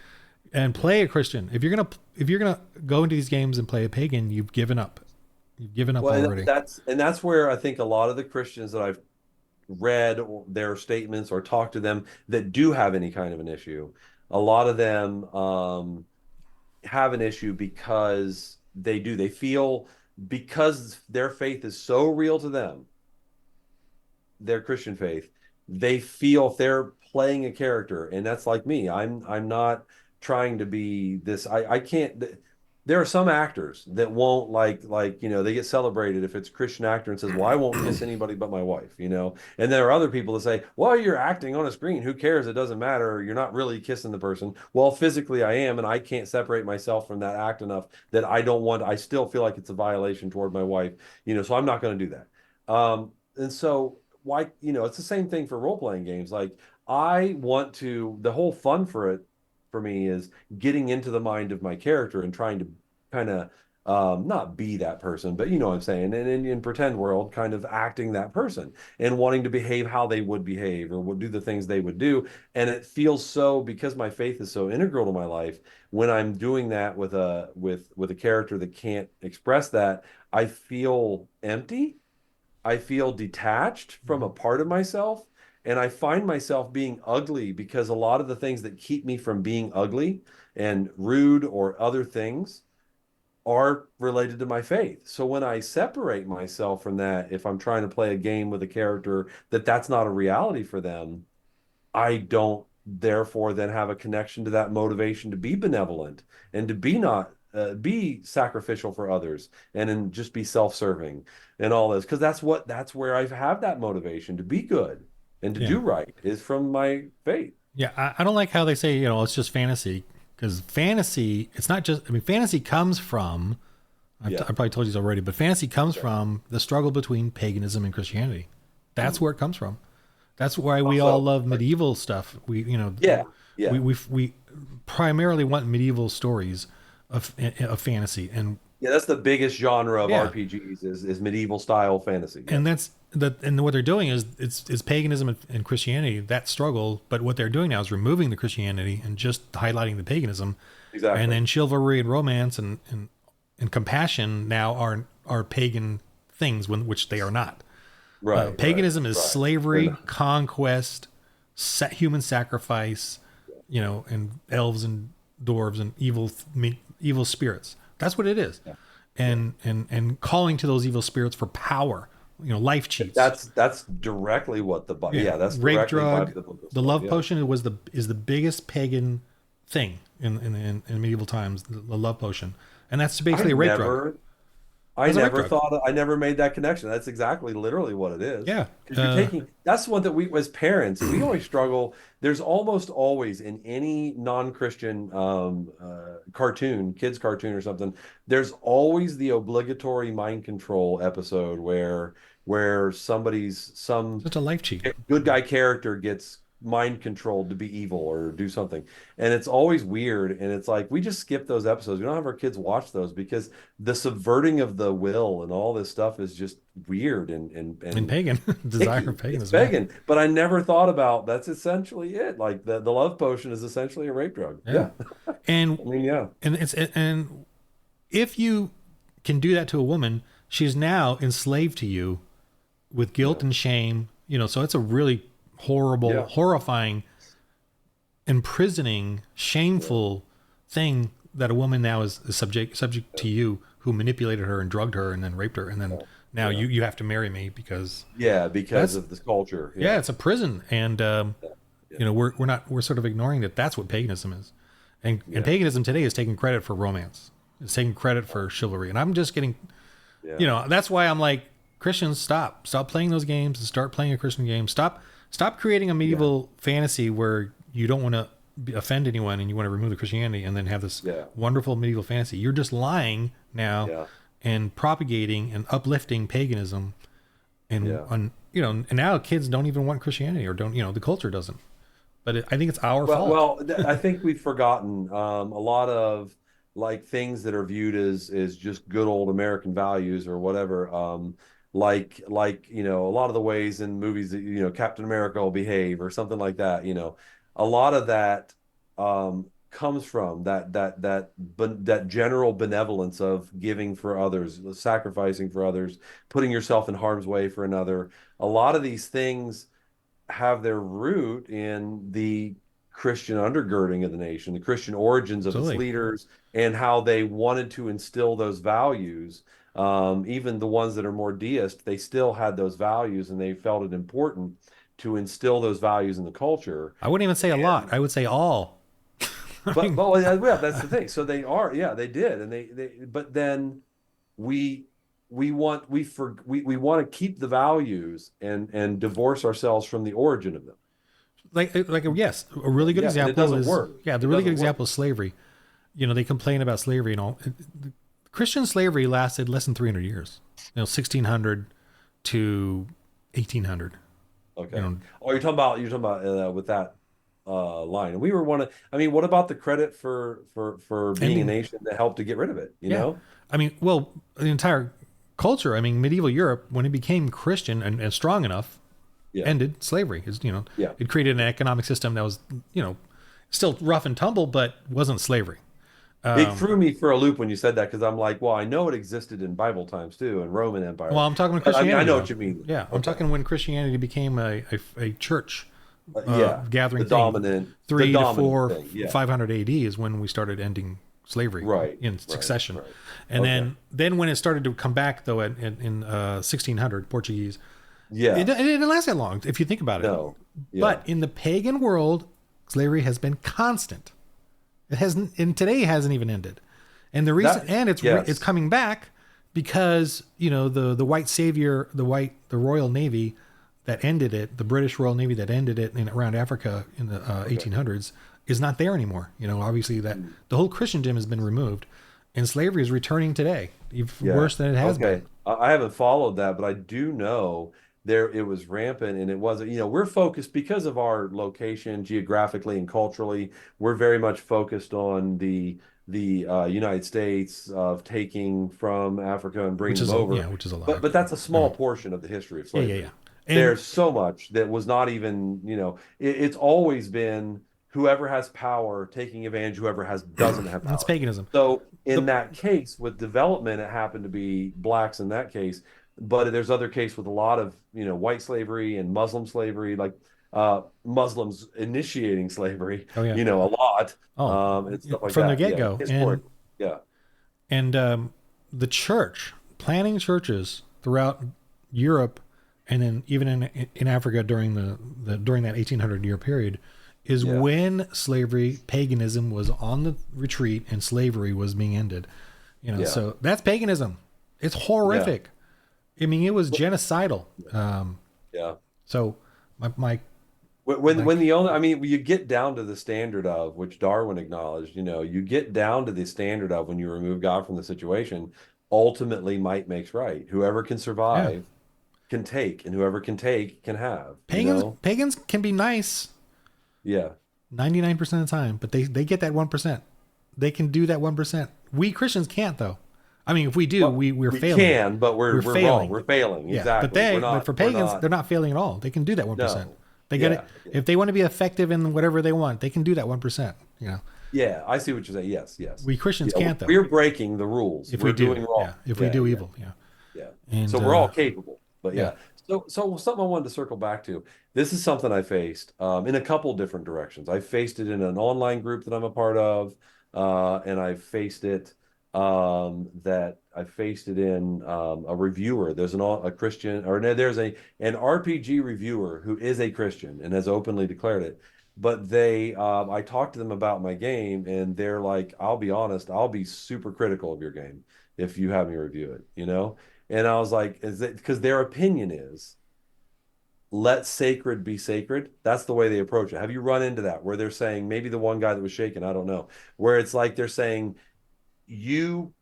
and play a Christian. If you're gonna go into these games and play a pagan, you've given up. You've given up
Well,
already.
that's where I think a lot of the Christians that I've read their statements or talked to them that do have any kind of an issue, a lot of them have an issue because they feel because their faith is so real to them, their Christian faith, they feel if they're playing a character, and that's like me. I'm not trying to be this. I can't. There are some actors that won't they get celebrated if it's a Christian actor and says, "Well, I won't kiss anybody but my wife." And there are other people that say, "Well, you're acting on a screen. Who cares? It doesn't matter. You're not really kissing the person." Well, physically I am, and I can't separate myself from that act enough that I don't want. I still feel like it's a violation toward my wife. So I'm not going to do that. And so why it's the same thing for role-playing games. Like the whole fun for me is getting into the mind of my character and trying to kind of not be that person, but you know what I'm saying, and in pretend world, kind of acting that person and wanting to behave how they would behave or would do the things they would do. And it feels so, because my faith is so integral to my life, when I'm doing that with a character that can't express that, I feel empty. I feel detached from a part of myself, and I find myself being ugly because a lot of the things that keep me from being ugly and rude or other things are related to my faith. So when I separate myself from that, if I'm trying to play a game with a character that's not a reality for them, I don't therefore then have a connection to that motivation to be benevolent and to be not be sacrificial for others and just be self-serving and all this, because that's where I have that motivation to be good and to
Yeah.
do right is from my faith.
Yeah. I don't like how they say, it's just fantasy, because fantasy, it's not just, I mean, fantasy comes from,
Yeah.
I probably told you this already, but fantasy comes from the struggle between paganism and Christianity. That's where it comes from. That's why we all
Also,
love medieval stuff.
yeah, yeah.
We primarily want medieval stories of fantasy, and
Yeah, that's the biggest genre of
yeah,
RPGs is medieval style fantasy.
and
Yes.
and what they're doing is it's paganism and Christianity, that struggle, but what they're doing now is removing the Christianity and just highlighting the paganism, and
Exactly.
then chivalry and romance and compassion now are pagan things, which they are not.
Right, right,
Paganism is
right. They're
slavery,
not.
conquest, human sacrifice, and elves and dwarves and evil spirits. That's what it is,
Yeah. Yeah.
and calling to those evil spirits for power. Life cheats.
That's directly what
Yeah,
yeah, that's
rape,
directly
drug.
biblical
The
stuff.
love
Yeah.
potion is the biggest pagan thing in medieval times. The love potion, and that's
I
basically a rape drug.
never I
That's a rape
never
drug.
thought I never made that connection. That's exactly literally what it is.
Yeah.
Because you're taking that's one that we as parents, we always struggle. There's almost always in any non-Christian cartoon, kids cartoon or something, there's always the obligatory mind control episode where some
Just a life cheat.
good guy character gets mind controlled to be evil or do something. And it's always weird. And it's like we just skip those episodes. We don't have our kids watch those because the subverting of the will and all this stuff is just weird
And
and
pagan desire
icky.
of
It's
paganism. Yeah.
begging. But I never thought about that's essentially it. Like the love potion is essentially a rape drug.
Yeah.
Yeah.
And
I mean, yeah.
and if you can do that to a woman, she's now enslaved to you with guilt
Yeah.
and shame. So it's a really horrible,
Yeah.
horrifying, imprisoning, shameful thing that a woman now is subject to you, who manipulated her and drugged her and then raped her, and then now
Yeah.
you have to marry me because
Yeah, because
that's
of this culture.
yeah,
Yeah.
it's a prison. And
Yeah.
we're sort of ignoring that's what paganism is. And
Yeah.
paganism today is taking credit for romance. It's taking credit for chivalry. And I'm just getting,
Yeah.
that's why I'm like, Christians, stop playing those games and start playing a Christian game. Stop creating a medieval fantasy where you don't want to offend anyone and you want to remove the Christianity and then have this
Yeah.
wonderful medieval fantasy. You're just lying now
Yeah.
and propagating and uplifting paganism. And
Yeah.
and now kids don't even want Christianity, or don't, the culture doesn't. But I think it's our
Well,
fault.
I think we've forgotten a lot of like things that are viewed as just good old American values or whatever. Like a lot of the ways in movies that Captain America will behave or something like that. A lot of that comes from that general benevolence of giving for others, sacrificing for others, putting yourself in harm's way for another. A lot of these things have their root in the Christian undergirding of the nation, the Christian origins of its
Absolutely.
leaders, and how they wanted to instill those values. Even the ones that are more deist, they still had those values and they felt it important to instill those values in the culture.
I wouldn't even say a lot.
And
I would say all. I
but
mean,
but yeah, that's the thing. So they are, yeah, they did, and they but then we we want to keep the values and divorce ourselves from the origin of them.
yes, a really good
Yeah, and it
example
doesn't
is,
work.
yeah, the
It
really good
doesn't work.
example is slavery. They complain about slavery and all. Christian slavery lasted less than 300 years. 1600 to 1800.
Okay.
You know,
Oh, you're talking about with that. line. And we were one of, I mean, what about the credit for being a
Ending,
nation that helped to get rid of it, you
yeah.
know?
I mean, well, the entire culture. I mean, medieval Europe, when it became Christian and strong enough,
Yeah.
ended slavery. Is
Yeah.
it created an economic system that was still rough and tumble, but wasn't slavery.
It
Um,
threw me for a loop when you said that because I'm like, well, I know it existed in Bible times too, and Roman
well,
Empire.
I'm talking with
But I mean, I
Christianity
know
though.
what you mean.
Yeah, I'm
Okay.
talking when Christianity became a church
Yeah.
gathering
The
thing.
the
Three to
dominant
four,
thing. Yeah.
500 AD is when we started ending slavery
Right.
in
Right.
succession,
Right.
and
Okay.
then when it started to come back though in 1600 Portuguese, it
Yes.
didn't last that long if you think about it.
No.
But
Yeah.
in the pagan world, slavery has been constant. It hasn't, and today it hasn't even ended. And the reason,
That,
and it's
yes.
coming back because the white savior, the Royal Navy that ended it, the British Royal Navy that ended it in around Africa in the
Okay.
1800s is not there anymore. Obviously that
Mm.
the whole Christendom has been removed, and slavery is returning today, even
Yeah.
worse than it has
Okay.
been.
I haven't followed that, but I do know there it was rampant and it wasn't, we're focused because of our location geographically and culturally, we're very much focused on the United States of taking from Africa and
Which
bringing
is
them
a
over.
which is a lie.
But that's a
I
small
mean,
portion of the history of
yeah, yeah, yeah.
slavery.
And
There's so much that was not even, it's always been whoever has power taking advantage, whoever has doesn't have
that's
power.
paganism.
So
The
in that case, with development, it happened to be blacks in that case, but there's other case with a lot of white slavery and Muslim slavery, like Muslims initiating slavery,
oh yeah,
a lot,
oh,
and stuff like
from the
that.
get
Yeah,
go,
historically. Yeah,
and the church planning churches throughout Europe, and then even in Africa during during that 1800-year period, is
yeah,
when slavery paganism was on the retreat and slavery was being ended.
yeah,
So that's paganism. It's
yeah,
horrific. I mean, it was genocidal.
yeah.
So my my
When
my
when the only I mean you get down to the standard of which Darwin acknowledged, you get down to the standard of when you remove God from the situation, ultimately might makes right. Whoever can
yeah,
survive can take, and whoever can take can have,
pagans can be nice
Yeah.
99% of the time, but they get that 1%. They can do that 1%. We Christians can't though. I mean, if we do,
Well,
we're
we
failing.
can, but
We're
we're wrong.
failing.
We're failing.
Yeah, but
Exactly.
but for
We're
pagans, they're
not.
not failing at all. They can do that 1%.
No.
They get it.
Yeah. Yeah.
If they want to be effective in whatever they want, they can do that 1%.
Yeah. I see what you're saying. Yes. Yes.
We Christians
Yeah.
can't though.
We're breaking the rules.
If we
We're
do,
doing
yeah.
wrong.
If we
Yeah.
do
Yeah.
evil, yeah.
Yeah. So
And
we're all capable, but
yeah,
yeah. So something I wanted to circle back to. This is something I faced in a couple different directions. I faced it in an online group that I'm a part of, and I faced it in a reviewer. There's a Christian, or no, there's an RPG reviewer who is a Christian and has openly declared it. But I talked to them about my game, and they're like, "I'll be honest, I'll be super critical of your game if you have me review it," And I was like, is it because their opinion is let sacred be sacred? That's the way they approach it. Have you run into that where they're saying maybe the one guy that was shaken, I don't know, where it's like they're saying you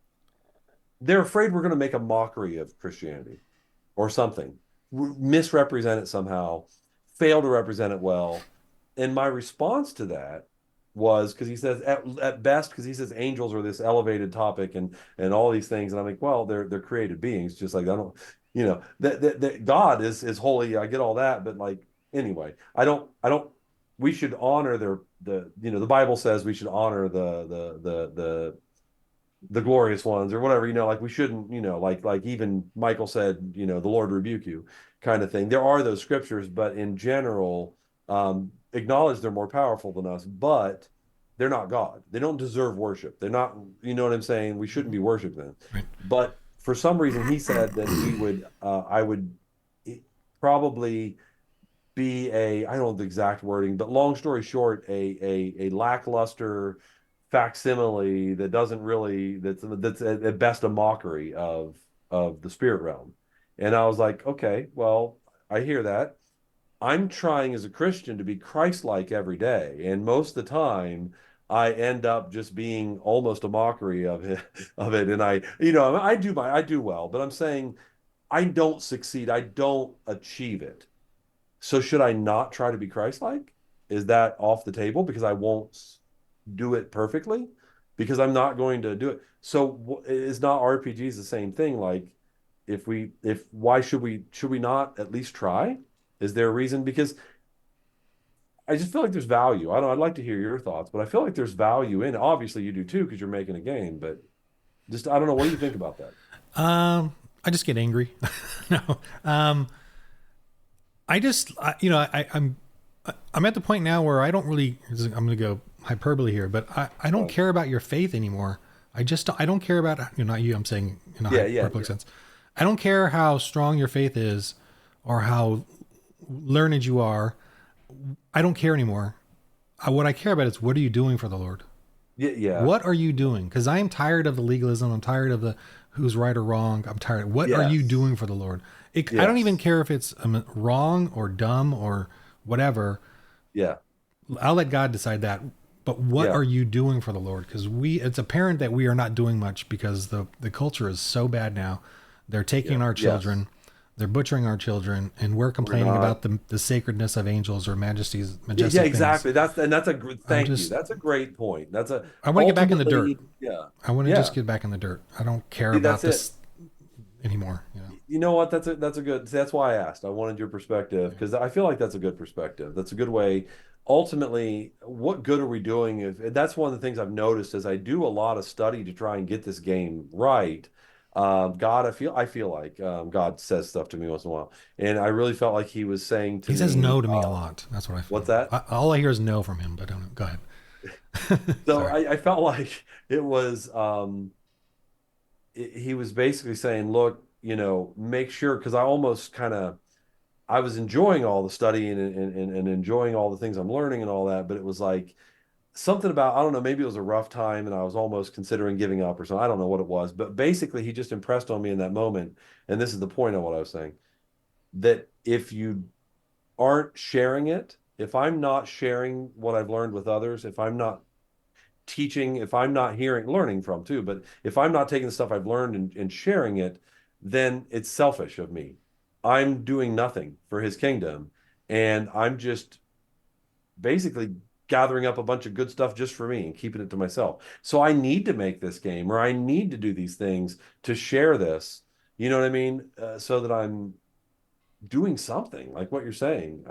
they're afraid we're going to make a mockery of Christianity or something, misrepresent it somehow, fail to represent it well. And my response to that was because he says at best, because he says angels are this elevated topic and all these things, and I'm like, well, they're created beings, just like I don't, that God is holy. I get all that, but like anyway, I don't. We should honor the Bible says we should honor the glorious ones or whatever, like we shouldn't, like even Michael said, the Lord rebuke you kind of thing. There are those scriptures, but in general, acknowledge they're more powerful than us, but they're not God. They don't deserve worship. They're not, you know what I'm saying? We shouldn't be worshiping them.
right.
But for some reason, he said that I would probably be I don't know the exact wording, but long story short, a lackluster facsimile that doesn't really that's at best a mockery of the spirit realm. And I was like, okay, well, I hear that. I'm trying as a Christian to be Christ-like every day, and most of the time I end up just being almost a mockery of it, And I do well, but I'm saying I don't succeed. I don't achieve it. So should I not try to be Christ-like? is that off the table because I won't do it perfectly because I'm not going to do it. So is not RPGs the same thing? Like if why should we not at least try? Is there a reason? Because I just feel like there's value. I don't I'd like to hear your thoughts, but I feel like there's value in it. Obviously you do too because you're making a game, but just I don't know. What do you think about that?
I just get angry. No. I'm at the point now where I don't really, I'm going to go hyperbole here, but I don't
Right.
care about your faith anymore. I don't care about, not you, I'm saying in a
Yeah, yeah,
hyperbolic
yeah.
sense. I don't care how strong your faith is or how learned you are. I don't care anymore. What I care about is what are you doing for the Lord?
Yeah, yeah.
What are you doing? Because I am tired of the legalism. I'm tired of the who's right or wrong. I'm tired. What are you
Yes.
doing for the Lord? I don't even
Yes.
care if it's wrong or dumb or whatever.
Yeah.
I'll let God decide that. But what
Yeah.
are you doing for the Lord? Because it's apparent that we are not doing much because the culture is so bad now. They're
Yeah.
taking our
Yes.
children, they're butchering our children, and we're
We're
complaining
not.
about the sacredness of angels or
Yeah,
majestic things.
exactly. That's a
I'm
thank you.
just
That's a great point. That's a
I want to get back in the dirt.
ultimately, yeah.
I want to just
Yeah.
get back in the dirt. I don't care
See,
about
that's it.
this anymore. You know.
You know what? That's a good. See, that's why I asked. I wanted your perspective
Yeah.
because I feel like that's a good perspective. That's a good way. Ultimately, what good are we doing if that's one of the things I've noticed as I do a lot of study to try and get this game right. God, I feel like God says stuff to me once in a while, and I really felt like He was saying to
He says
me,
no to me a lot. That's what I
"What's
find.
that?"
All I hear is no from him. But I don't know. Go ahead.
So
Sorry.
I felt like it was he was basically saying, look, make sure because I almost kind of I was enjoying all the studying and enjoying all the things I'm learning and all that, but it was like something about I don't know, maybe it was a rough time and I was almost considering giving up or something. I don't know what it was, but basically he just impressed on me in that moment, and this is the point of what I was saying, that if you aren't sharing it, if I'm not sharing what I've learned with others, if I'm not teaching, if I'm not learning from too, but if I'm not taking the stuff I've learned and sharing it, then it's selfish of me. I'm doing nothing for his kingdom. And I'm just basically gathering up a bunch of good stuff just for me and keeping it to myself. So I need to make this game or I need to do these things to share this. You know what I mean? So that I'm doing something like what you're saying.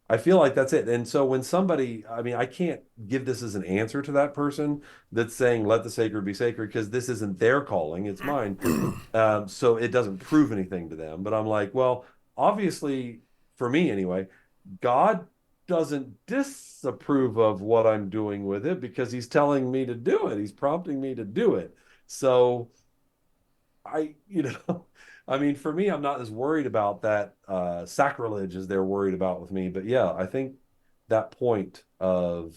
I feel like that's it. And so when somebody, I mean, I can't give this as an answer to that person that's saying, let the sacred be sacred, because this isn't their calling, it's mine. So it doesn't prove anything to them. But I'm like, well, obviously, for me anyway, God doesn't disapprove of what I'm doing with it because he's telling me to do it. He's prompting me to do it. So I mean, for me, I'm not as worried about that sacrilege as they're worried about with me. But yeah, I think that point of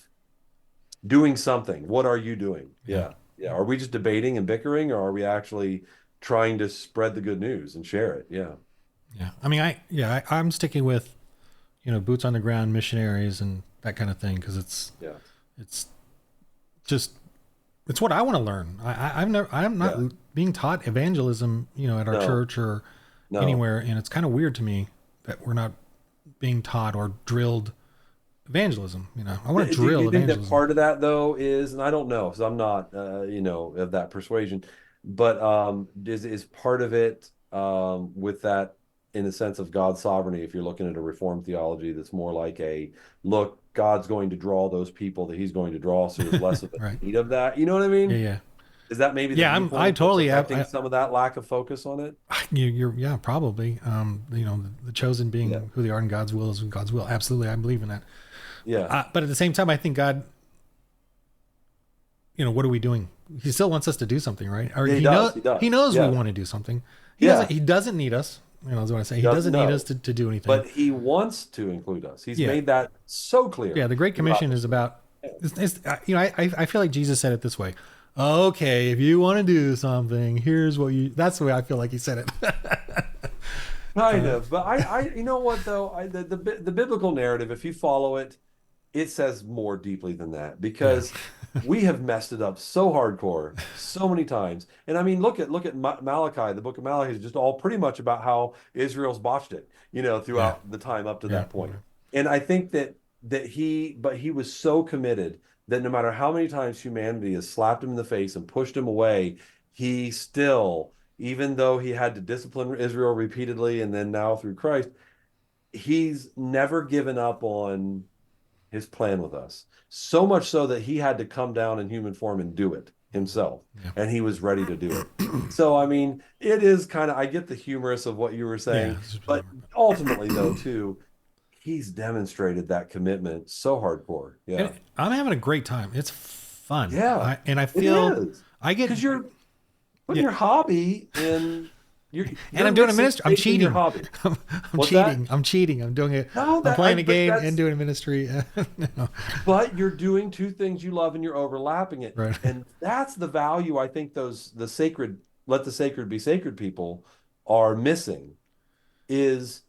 doing something. What are you doing?
Yeah.
Yeah, yeah. Are we just debating and bickering, or are we actually trying to spread the good news and share it? Yeah,
Yeah. I mean, I'm sticking with boots on the ground missionaries and that kind of thing because
yeah,
it's just it's what I want to learn. I'm not
yeah.
being taught evangelism, at our
No,
church or
no.
anywhere, and it's kind of weird to me that we're not being taught or drilled evangelism. I want to
Do
drill
you think that
evangelism.
part of that though is, and I don't know, because I'm not, of that persuasion, but is part of it with that in the sense of God's sovereignty? If you're looking at a Reformed theology, that's more like a look, God's going to draw those people that He's going to draw, so there's less of a
Right.
need of that. You know what I
Yeah.
mean?
Yeah.
Is that maybe the
Yeah. I
viewpoint that's
totally
affecting some of that lack of focus on it?
you're yeah, probably. The chosen
Yeah,
being who they are in God's will is in God's will. Absolutely. I believe in that.
yeah,
But at the same time, I think God, what are we doing? He still wants us to do something, right? Or
yeah. He does. He
he
does.
knows we
Yeah,
want to do something.
yeah.
He doesn't need us. Is what I say.
He
He
doesn't
doesn't need us
know,
to do anything.
but He wants to include us. He's
Yeah.
made that so
Yeah.
clear
The Great
throughout
Commission
the
is
scripture.
about, I feel like Jesus said it this way. Okay. If you want to do something, here's what that's the way I feel like he said it.
Kind of, but you know what though, the biblical narrative, if you follow it, it says more deeply than that
Yeah.
because we have messed it up so hardcore so many times. And I mean, look at Malachi. The book of Malachi is just all pretty much about how Israel's botched it,
Yeah.
throughout the time up to
Yeah.
that point. And I think that. but he was so committed that no matter how many times humanity has slapped him in the face and pushed him away, he still, even though he had to discipline Israel repeatedly and then now through Christ, he's never given up on his plan with us. So much so that he had to come down in human form and do it himself.
Yeah.
And he was ready to do it. So, I mean, it is kind of, I get the humorous of what you were
Yeah.
saying, but ultimately, though, too, he's demonstrated that commitment so hardcore.
And
Yeah.
I'm having a great time. It's fun.
Yeah,
And I
it
feel
is.
I get,
Because you're putting
yeah,
your hobby in,
and
you're
I'm doing a
mixing
ministry. I'm
faith in your
cheating.
hobby.
I'm
What's that?
cheating. I'm cheating. I'm doing it.
No,
I'm playing a
but
game and
that's,
doing a ministry. No.
but you're doing two things you love and you're overlapping it.
Right.
And that's the value I think the sacred, let the sacred be sacred people are missing is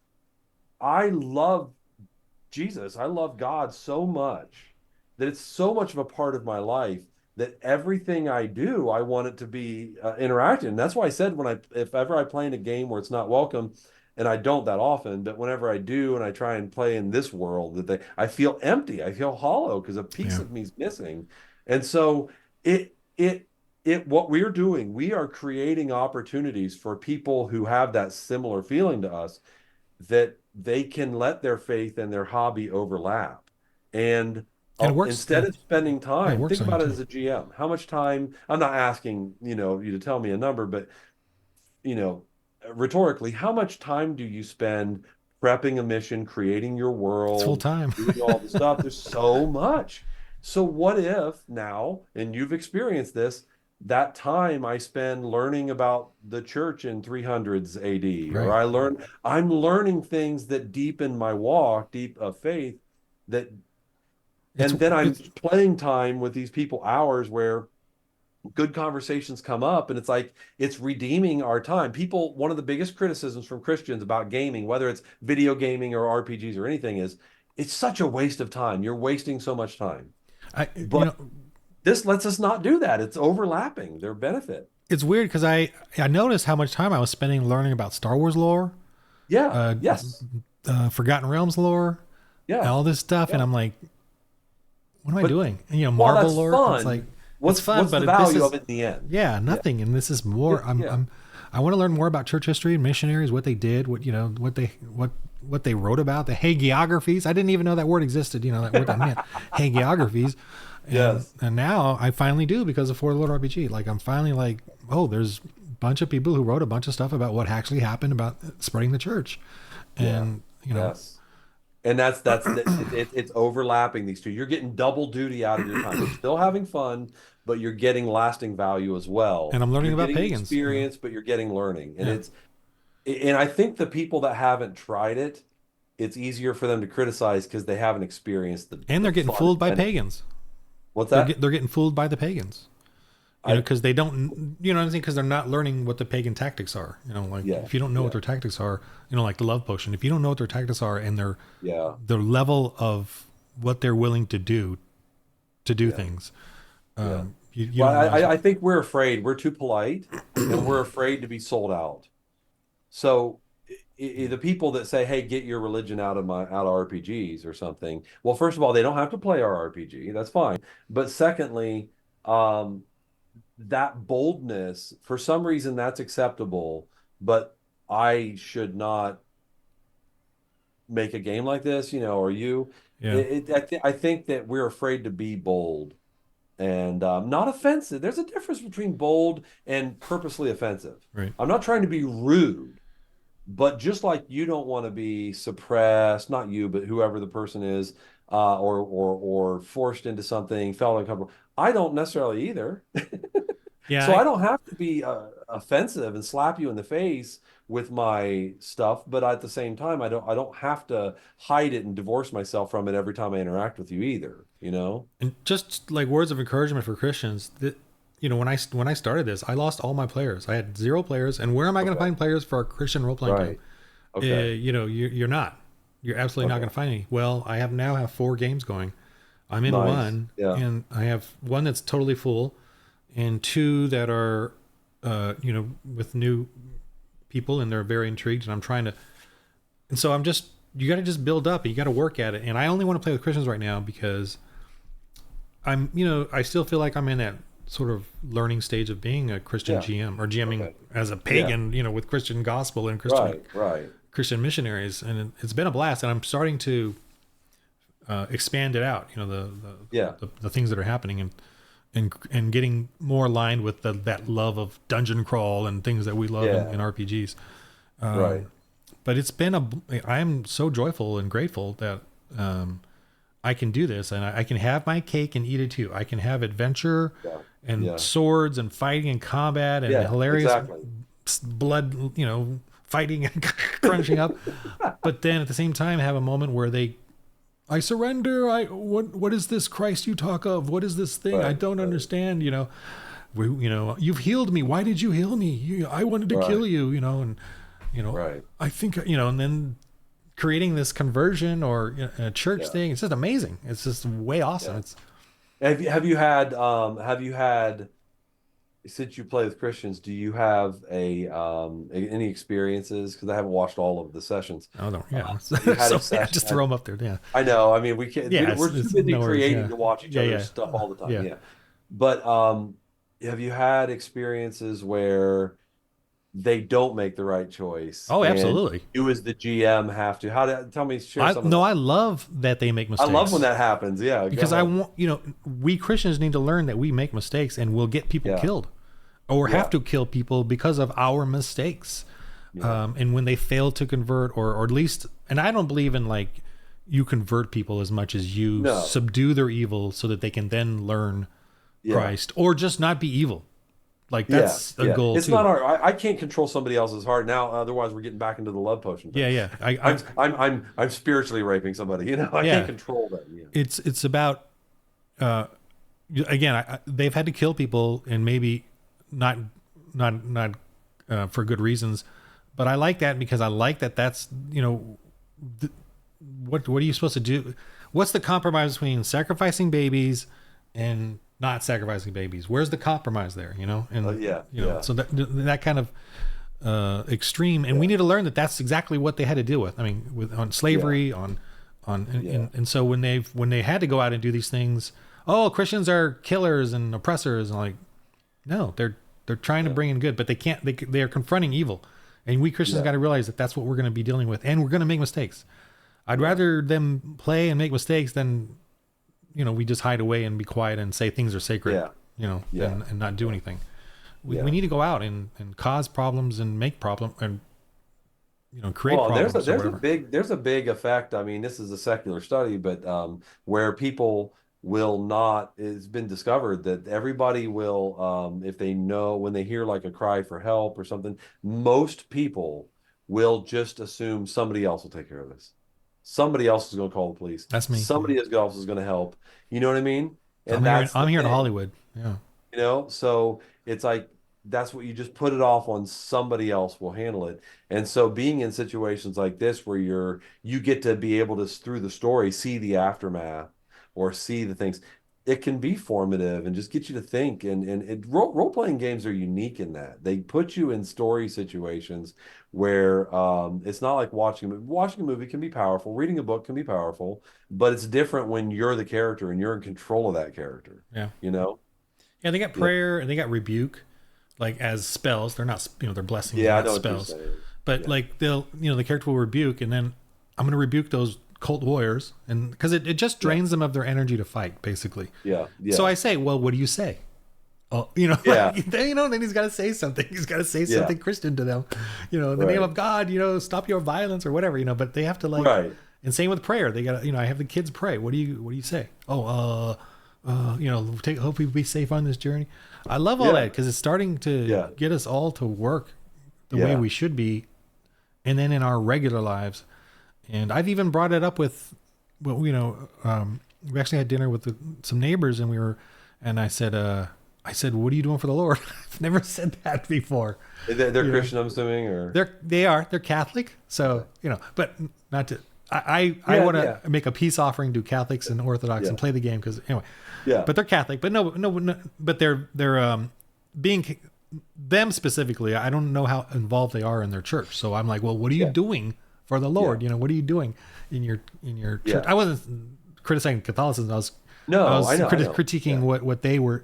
I love Jesus. I love God so much that it's so much of a part of my life that everything I do, I want it to be interactive. And that's why I said if ever I play in a game where it's not welcome, and I don't that often, but whenever I do and I try and play in this world, I feel empty, I feel hollow because a piece
Yeah.
of me is missing. And so what we're doing, we are creating opportunities for people who have that similar feeling to us that they can let their faith and their hobby overlap. And
And it works.
instead of spending
Yeah, it
time,
works
think
on you
about it
too.
as a GM. How much time, I'm not asking, you to tell me a number, but you know, rhetorically, how much time do you spend prepping a mission, creating your
It's full
world,
time.
doing all the stuff? There's so much. So what if now, and you've experienced this, that time I spend learning about the church in 300s AD, or
Right.
I'm learning things that deepen my walk, deep of faith, that,
It's
and then I'm
it's
playing time with these people hours where good conversations come up and it's like it's redeeming our time. People, one of the biggest criticisms from Christians about gaming, whether it's video gaming or RPGs or anything, is it's such a waste of time. You're wasting so much time.
I you
But
know
this lets us not do that. It's overlapping their benefit.
it's weird because I noticed how much time I was spending learning about Star Wars lore,
Yeah.
uh,
Yes.
Forgotten Realms lore, and
Yeah.
all this stuff, and
Yeah.
I'm like, what am I
But
doing?
while
Marvel
that's
lore. It's like
fun,
it's fun,
what's the
but this
value
is
of it in the end?
yeah
Yeah.
nothing, and this is more.
Yeah.
I want to learn more about church history and missionaries, what they did, what they wrote about, the hagiographies. I didn't even know that word existed. What that meant, hagiographies. And
Yes.
and now I finally do because of For the Lord RPG. Like I'm finally like, oh, there's a bunch of people who wrote a bunch of stuff about what actually happened about spreading the church,
Yeah.
and
Yes. And it's overlapping these two. You're getting double duty out of your time. You're still having fun, but you're getting lasting value as well.
and I'm learning
You're
about
getting
pagans.
experience, but you're getting learning.
Yeah,
And I think the people that haven't tried it, it's easier for them to criticize because they haven't experienced
and
the
they're getting
fun
fooled by
and
pagans.
what's that?
They're getting fooled by the pagans.
I
Because they don't, what I'm saying? Because they're not learning what the pagan tactics are. Like
yeah,
if you don't know what
yeah,
their tactics are, like the love potion. If you don't know what their tactics are and
yeah,
their level of what they're willing to do
yeah,
things,
yeah.
you
Well,
don't realize.
I think we're afraid. We're too polite and we're afraid to be sold out. So the people that say, "Hey, get your religion out of RPGs or something." Well, first of all, they don't have to play our RPG. That's fine. But secondly, um, that boldness, for some reason, that's acceptable. But I should not make a game like this, or you.
Yeah,
I think that we're afraid to be bold and not offensive. There's a difference between bold and purposely offensive.
right.
I'm not trying to be rude. But just like you don't want to be suppressed, not you, but whoever the person is, or forced into something, felt uncomfortable. I don't necessarily either.
Yeah,
So I don't have to be offensive and slap you in the face with my stuff, but at the same time, I don't have to hide it and divorce myself from it every time I interact with you either, you know?
and just like words of encouragement for Christians. That when I started this, I lost all my players. I had 0 players, and where am I going to
Okay.
find players for a Christian role playing game?
Right. Okay.
You're not. You're absolutely not
Okay.
going to find any. Well, I have 4 games going. I'm in
Nice.
one,
Yeah.
and I have one that's totally full, and 2 that are, with new people, and they're very intrigued, and I'm trying to. And so I'm just you got to just build up and you got to work at it. And I only want to play with Christians right now because I still feel like I'm in that sort of learning stage of being a Christian GM or GMing as a pagan, with Christian gospel and Christian missionaries. And it's been a blast, and I'm starting to expand it out, the things that are happening and getting more aligned with that love of dungeon crawl and things that we love in RPGs. But it's been I'm so joyful and grateful that I can do this, and I can have my cake and eat it too. I can have adventure and swords and fighting and combat and hilarious blood, fighting and crunching up. But then at the same time, have a moment where I surrender. What is this Christ you talk of? What is this thing? I don't understand. You've healed me. Why did you heal me? I wanted to kill you. I think and then creating this conversion or a church thing. It's just amazing. It's just way awesome. It's
have you had since you play with Christians, do you have any experiences? Because I haven't watched all of the sessions.
Oh no, yeah.
Just
throw them up there. Yeah,
I know. I mean, we can't. We're too busy creating to watch each other's stuff all the time. Yeah. But have you had experiences where they don't make the right choice?
Oh, absolutely.
You as the GM have to. Share some.
I love that they make mistakes.
I love when that happens. Yeah,
because I want we Christians need to learn that we make mistakes and we'll get people killed, or have to kill people because of our mistakes. And when they fail to convert, or at least, and I don't believe in you convert people as much as you subdue their evil so that they can then learn Christ, or just not be evil. That's a goal.
It's not I can't control somebody else's heart now. Otherwise, we're getting back into the love potion thing. I'm spiritually raping somebody. I can't control that.
It's about again. They've had to kill people, and maybe not for good reasons. But I like that because I like that. That's what are you supposed to do? What's the compromise between sacrificing babies and not sacrificing babies? Where's the compromise there? So that kind of extreme, and we need to learn that that's exactly what they had to deal with. I mean, on slavery, and so when they had to go out and do these things, Christians are killers and oppressors, and no, they're trying to bring in good, but they can't. They are confronting evil, and we Christians got to realize that that's what we're going to be dealing with, and we're going to make mistakes. I'd rather them play and make mistakes than we just hide away and be quiet and say things are sacred, and not do anything. We need to go out and cause problems and make problems and, create problems.
There's a big effect. I mean, this is a secular study, but where people will not, it's been discovered that everybody will, if they know, when they hear a cry for help or something, most people will just assume somebody else will take care of this. Somebody else is going to call the police.
That's me.
Somebody else is going to help. You know what I mean? And
I'm here in Hollywood. Yeah.
So it's that's what you just put it off on somebody else will handle it. And so being in situations like this where you get to be able to, through the story, see the aftermath or see the things, it can be formative and just get you to think. And role-playing games are unique in that they put you in story situations where it's not like watching a movie can be powerful, reading a book can be powerful, but it's different when you're the character and you're in control of that character.
Yeah, they got prayer and they got rebuke as spells. They're not they're blessings, not spells, but they'll the character will rebuke, and then I'm going to rebuke those cult warriors, and because it just drains them of their energy to fight, basically. So I say, well, what do you say? Then he's got to say something. He's got to say something Christian to them. In the name of God, stop your violence or whatever. But they have to And same with prayer. They got to, I have the kids pray. What do you say? Hope we be safe on this journey. I love all that because it's starting to get us all to work the way we should be, and then in our regular lives. And I've even brought it up with, we actually had dinner with some neighbors, and I said, what are you doing for the Lord? I've never said that before.
They're Christian, I'm assuming, or
they're Catholic. So, but not to, I want to make a peace offering to Catholics and Orthodox and play the game. Cause anyway, but they're Catholic, but no, but they're being them specifically. I don't know how involved they are in their church. So I'm like, well, what are you doing for the
Yeah.
Lord. What are you doing in your church?
Yeah.
I wasn't criticizing Catholicism. I
No, I
was
know, I know.
critiquing
Yeah.
what they were.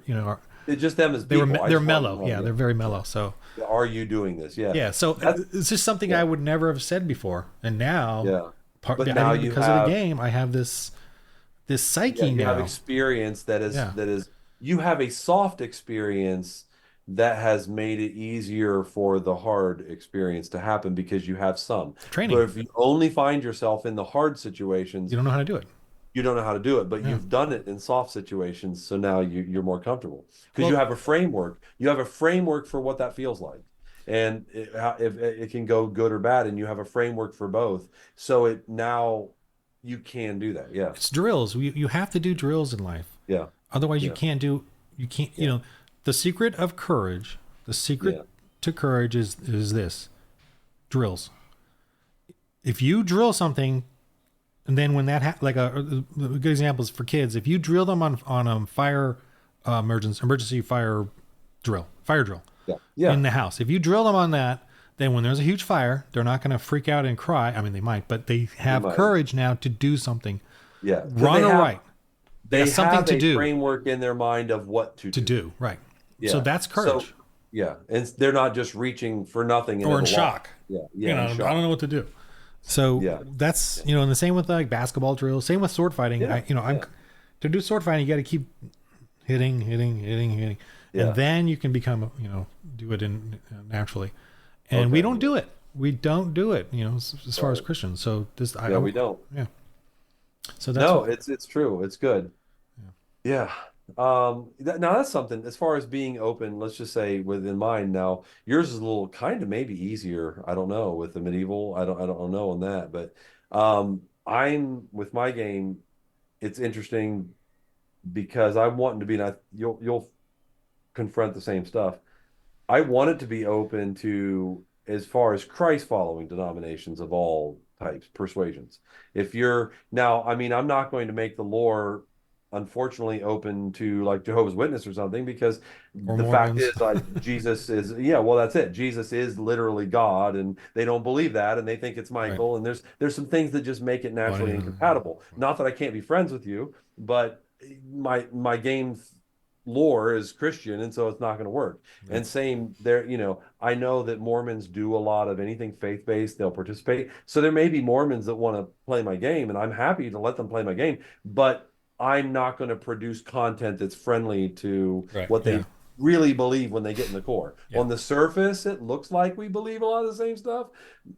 It's just them as
They were
people. I
they're
just want to
mellow.
know,
Yeah,
yeah.
they're very
Yeah.
mellow. So
Are you doing this? Yeah.
yeah, so
That's
it's just something I
yeah.
would never have said before, and now,
Yeah.
part
But
I
now
think
you
because of the
have
game, I have this
yeah,
psyche
you have
now.
experience that is
Yeah,
you have a soft experience that has made it easier for the hard experience to happen because you have some. But
training.
if you only find yourself in the hard
You
situations,
don't know how to do it.
you don't know how to do it, but
Yeah.
you've done it in soft situations, so now you're more comfortable because you
Well,
have a framework. You have a framework for what that feels like, and if it can go good or bad, and you have a framework for both, so it now you can do that. Yeah,
it's drills. You have to do drills in life.
yeah,
Otherwise, you
yeah,
can't do. You can't.
yeah,
The secret of courage. The secret
yeah,
to courage is this: drills. If you drill something, and then when that like a good example is for kids. If you drill them on fire emergency fire drill
yeah, yeah.
in the house. If you drill them on that, then when there's a huge fire, they're not going to freak out and cry. I mean, they might, but they
You
have
might,
courage now to do something,
yeah, because
wrong or right. They got
they
something
have
to
a
do,
framework in their mind of what to do.
right? So
Yeah,
that's
so
courage.
yeah, and they're not just reaching for nothing and
Or
at
in
a loss.
shock.
Yeah,
I
yeah, in
don't
shock.
know what to do. So
Yeah,
that's,
yeah,
and the same with like basketball drills, same with sword fighting.
yeah,
I'm
yeah,
to do sword fighting, you got to keep hitting, and
yeah.
then you can become, do it in naturally. And we
Okay.
don't do it. We don't do it, as far as
Right.
Christians. So this,
Yeah, we don't.
yeah. So that's
No,
what,
it's true. It's good. Yeah. Now that's something as far as being open, let's just say within mine now, yours is a little kind of maybe easier. I don't know with the medieval. I don't know on that, but I'm with my game, it's interesting because I'm wanting to be not you'll confront the same stuff. I want it to be open to as far as Christ following denominations of all types, persuasions. If you're now, I mean, I'm not going to make the lore unfortunately open to like Jehovah's Witness or something because
or
the fact
Mormons.
is like Jesus is yeah, well that's it. Jesus is literally God and they don't believe that and they think it's
Right.
Michael and there's some things that just make it
Well,
naturally incompatible. Not that I can't be friends with you, but my game lore is Christian, and so it's not going to work.
yeah.
And same there, I know that Mormons do a lot of anything faith-based, they'll participate. So there may be Mormons that want to play my game, and I'm happy to let them play my game, but I'm not going to produce content that's friendly to
Right.
what
Yeah.
they really believe when they get in the core.
Yeah.
On the surface, it looks like we believe a lot of the same stuff,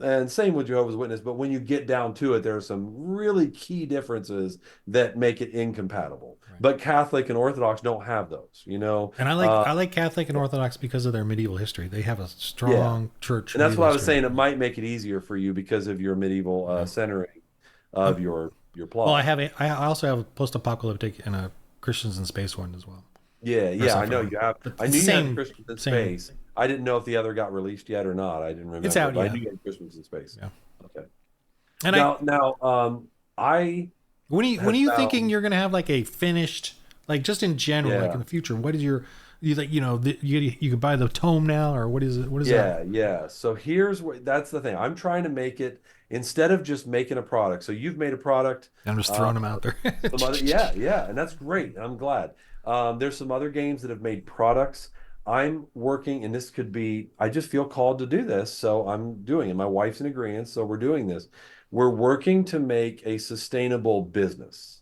and same with Jehovah's Witness, but when you get down to it, there are some really key differences that make it incompatible.
Right.
But Catholic and Orthodox don't have those.
And I like Catholic and Orthodox because of their medieval history. They have a
Yeah.
strong church
And that's
medieval
what I was
history.
saying. It might make it easier for you because of your medieval
Yeah.
centering of your
Well,
plot.
I also have a post-apocalyptic and a Christians in space one as well,
Yeah,
or
yeah, I know
separate one.
you have.
But
I
it's
knew
the
you had
same,
Christmas in
same.
Space. I didn't know if the other got released yet or not. I didn't
It's
remember,
out,
but I
yeah,
knew you had Christmas in Space.
yeah.
Okay.
And
Now, I
when
have
are you thinking
found,
you're gonna have like a finished, like just in general, like in
yeah,
the future? What is you like? You can buy the tome now, or what is it? What is that?
yeah, yeah. So here's what that's the thing. I'm trying to make it instead of just making a product. So you've made a product.
I'm just
Uh,
throwing them out there.
Some other, yeah, yeah, and that's great. I'm glad. There's some other games that have made products. I'm working, and this could be, I just feel called to do this, so I'm doing it. My wife's in agreement, so we're doing this. We're working to make a sustainable business.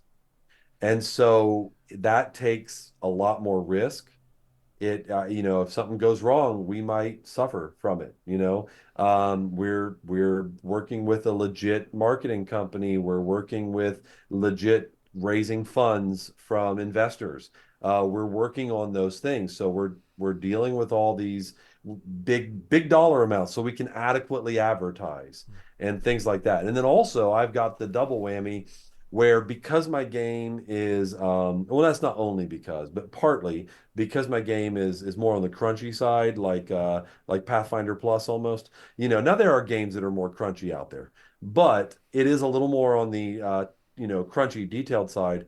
And so that takes a lot more risk. If something goes wrong, we might suffer from it. We're working with a legit marketing company. We're working with legit raising funds from investors. We're working on those things. So we're dealing with all these big dollar amounts so we can adequately advertise and things like that. And then also I've got the double whammy where because my game is well, that's not only because, but partly because my game is more on the crunchy side, like Pathfinder Plus almost. Now there are games that are more crunchy out there, but it is a little more on the crunchy detailed side.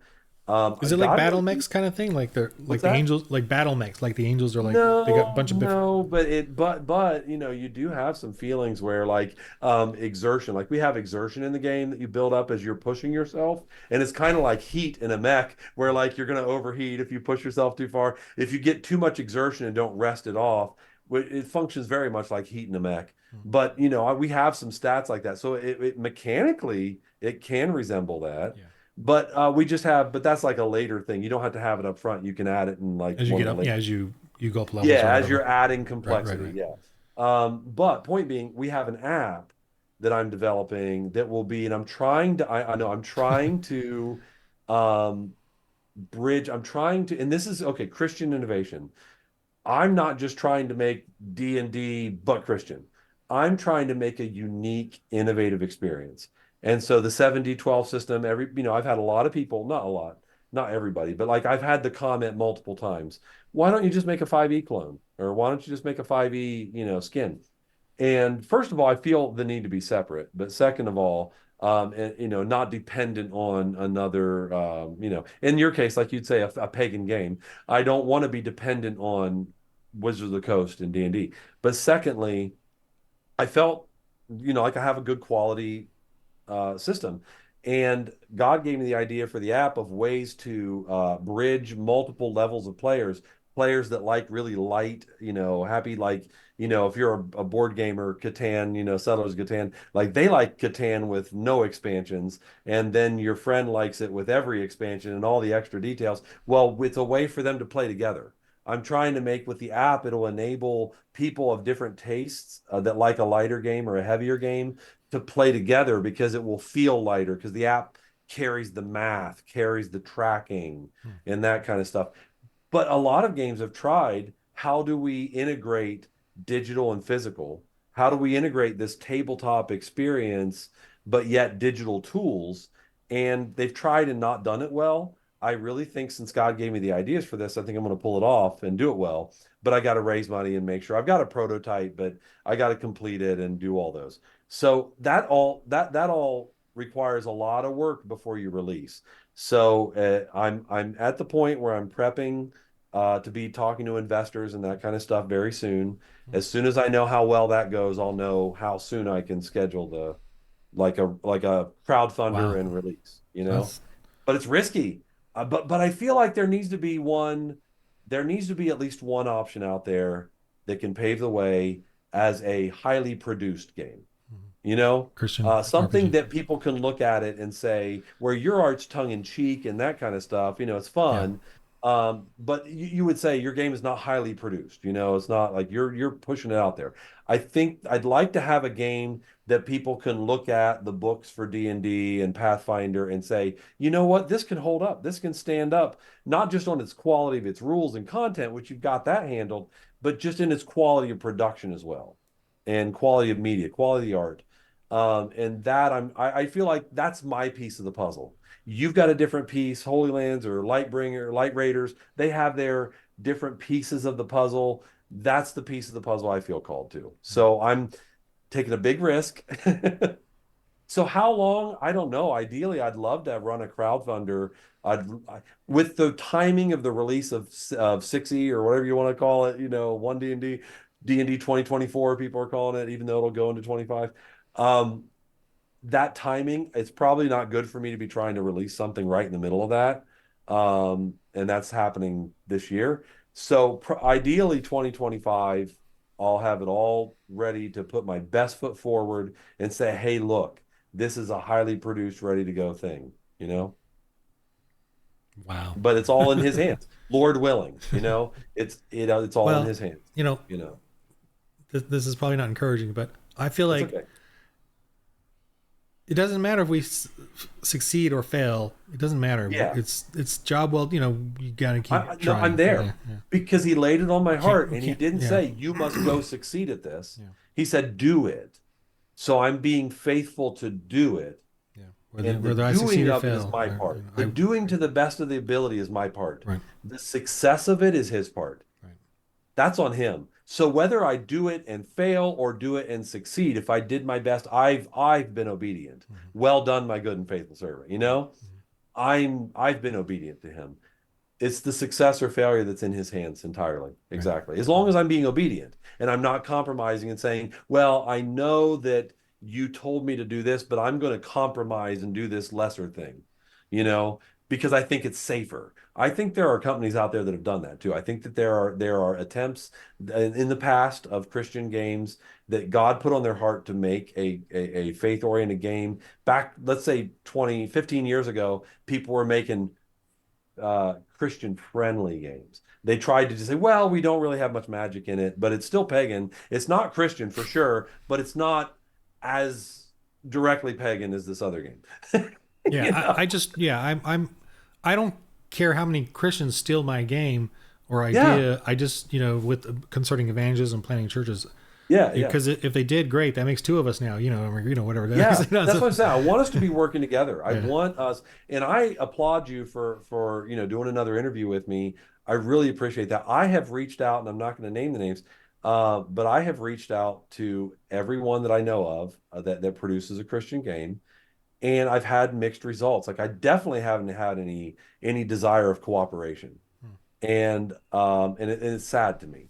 Is it like
God
battle
wants
mechs kind of thing? Like they're like
what's
the
that?
angels, like battle mechs, like the angels are like they got a
No,
bunch of different.
no, but you know, you do have some feelings where like exertion, like we have exertion in the game that you build up as you're pushing yourself, and it's kind of like heat in a mech where like you're going to overheat if you push yourself too far. If you get too much exertion and don't rest it off, it functions very much like heat in a mech. But you know, we have some stats like that, so it mechanically it can resemble that.
Yeah.
But we just have, but that's like a later thing. You don't have to have it up front. You can add it in like
As you
one
get
of the
up, yeah,
later.
as you go up levels or
Yeah, as
whatever.
you're adding
Right, right,
complexity,
right.
yeah. But point being, we have an app that I'm developing that will be, and I'm trying to, I know I'm trying to um, bridge, I'm trying to, and this is okay, Christian innovation. I'm not just trying to make D&D but Christian. I'm trying to make a unique, innovative experience. And so the 7D12 system, I've had a lot of people, not a lot, not everybody, but like I've had the comment multiple times. Why don't you just make a 5e clone? Or why don't you just make a 5e, skin? And first of all, I feel the need to be separate. But second of all, and, not dependent on another, in your case, like you'd say, a pagan game. I don't want to be dependent on Wizards of the Coast and D&D. But secondly, I felt, like I have a good quality system. And God gave me the idea for the app of ways to bridge multiple levels of players, players that like really light, happy, like, if you're a board gamer, Catan, Settlers of Catan, like they like Catan with no expansions. And then your friend likes it with every expansion and all the extra details. Well, it's a way for them to play together. I'm trying to make with the app, it'll enable people of different tastes that like a lighter game or a heavier game to play together because it will feel lighter because the app carries the math, carries the tracking,
Hmm.
and that kind of stuff. But a lot of games have tried how do we integrate digital and physical? How do we integrate this tabletop experience, but yet digital tools? And they've tried and not done it well. I really think since God gave me the ideas for this, I think I'm going to pull it off and do it well. But I got to raise money and make sure I've got a prototype, but I got to complete it and do all those. So that all requires a lot of work before you release. So I'm at the point where I'm prepping to be talking to investors and that kind of stuff very soon. As soon as I know how well that goes, I'll know how soon I can schedule the like a crowdfunder
Wow.
and release,
That's
But it's risky. But I feel like there needs to be at least one option out there that can pave the way as a highly produced game
Christian
something
RPG.
that people can look at it and say, where your art's tongue in cheek and that kind of stuff, it's
Yeah.
fun. But you would say your game is not highly produced. It's not like you're pushing it out there. I think I'd like to have a game that people can look at the books for D&D and Pathfinder and say, you know what, this can hold up. This can stand up, not just on its quality of its rules and content, which you've got that handled, but just in its quality of production as well, and quality of media, quality of art. And that I feel like that's my piece of the puzzle. You've got a different piece, Holy Lands or Lightbringer, Light Raiders, they have their different pieces of the puzzle. That's the piece of the puzzle I feel called to. So I'm taking a big risk. So how long? I don't know. Ideally, I'd love to run a crowdfunder. With the timing of the release of 6E or whatever you want to call it, one D&D 2024, people are calling it, even though it'll go into 25. Um, that timing, it's probably not good for me to be trying to release something right in the middle of that. And that's happening this year. So ideally 2025, I'll have it all ready to put my best foot forward and say, hey, look, this is a highly produced, ready to go thing.
Wow.
But it's all in his hands. Lord willing, it's all in
Well,
his hands,
you know,
you know.
this is probably not encouraging, but I feel
It's
like
okay.
it doesn't matter if we succeed or fail. It doesn't matter.
Yeah.
It's job well. You gotta keep
No, I'm
trying.
there
Yeah, yeah.
because he laid it on my heart
We
and he
can't.
didn't
Yeah,
say, you must go succeed at this.
yeah,
He said, do it. So I'm being faithful to do it.
yeah.
And the
Whether I succeed
doing
or
of it is
fail,
my part. The doing to the best of the ability is my part.
right,
The success of it is his part.
right.
That's on him. So whether I do it and fail or do it and succeed, if I did my best, I've been obedient.
Mm-hmm.
Well done, my good and faithful servant, I've been obedient to him. It's the success or failure that's in his hands entirely.
Right.
Exactly. As long as I'm being obedient and I'm not compromising and saying, well, I know that you told me to do this, but I'm going to compromise and do this lesser thing, you know, because I think it's safer. I think there are companies out there that have done that too. I think that there are attempts in the past of Christian games that God put on their heart to make a faith-oriented game. Back, let's say 20, 15 years ago, people were making Christian friendly games. They tried to just say, well, we don't really have much magic in it, but it's still pagan. It's not Christian for sure, but it's not as directly pagan as this other game.
Yeah,
You know?
I just yeah, I don't care how many Christians steal my game or
Yeah,
idea. I just with concerning evangelism, planting churches,
yeah, yeah.
because if they did, great. That makes two of us now. Whatever that is.
Yeah, that's what I'm saying. I want us to be working together. I
Yeah,
want us, and I applaud you for doing another interview with me. I really appreciate that. I have reached out, and I'm not going to name the names, but I have reached out to everyone that I know of that produces a Christian game, and I've had mixed results. Like I definitely haven't had any desire of cooperation, and it's sad to me.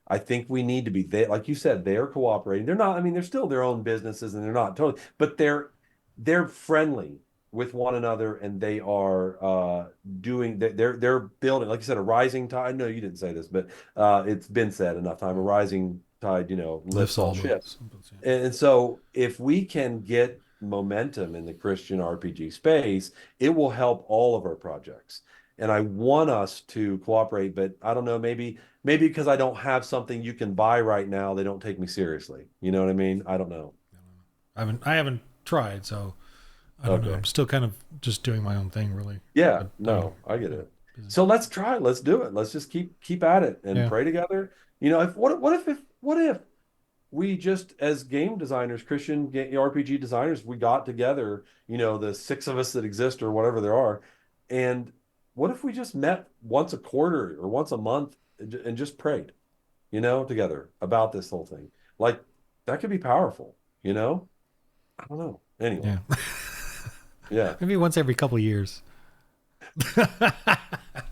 I think we need to be they like you said, they're cooperating. They're not, I mean, they're still their own businesses and they're not totally, but they're friendly with one another and they are they're building, like you said, a rising tide. No, you didn't say this, but it's been said enough time, a rising tide, lifts
lifts
all
all
ships.
boats. Yeah.
And so if we can get momentum in the Christian RPG space, it will help all of our projects. And I want us to cooperate, but I don't know, maybe because I don't have something you can buy right now, they don't take me seriously. You know what I mean? I don't know.
I haven't tried, so I don't know.
Okay.
I'm still kind of just doing my own thing, really.
Yeah,
But
no, I get
yeah,
it.
busy.
So let's try, let's do it. Let's just keep at it and
Yeah,
pray together. If what if we just as game designers, Christian RPG designers, we got together, the six of us that exist or whatever there are, and what if we just met once a quarter or once a month and just prayed, together about this whole thing? Like that could be powerful, you know? I don't know. Anyway,
yeah.
yeah.
Maybe once every couple of years.
I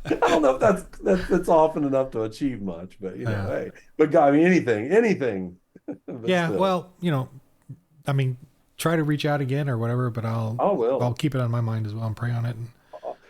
don't know if that's often enough to achieve much, but
uh,
hey, but God, I mean anything, but
yeah.
still,
Well, I mean, try to reach out again or whatever, but
I
I'll
will.
keep it on my mind as well and pray on it. And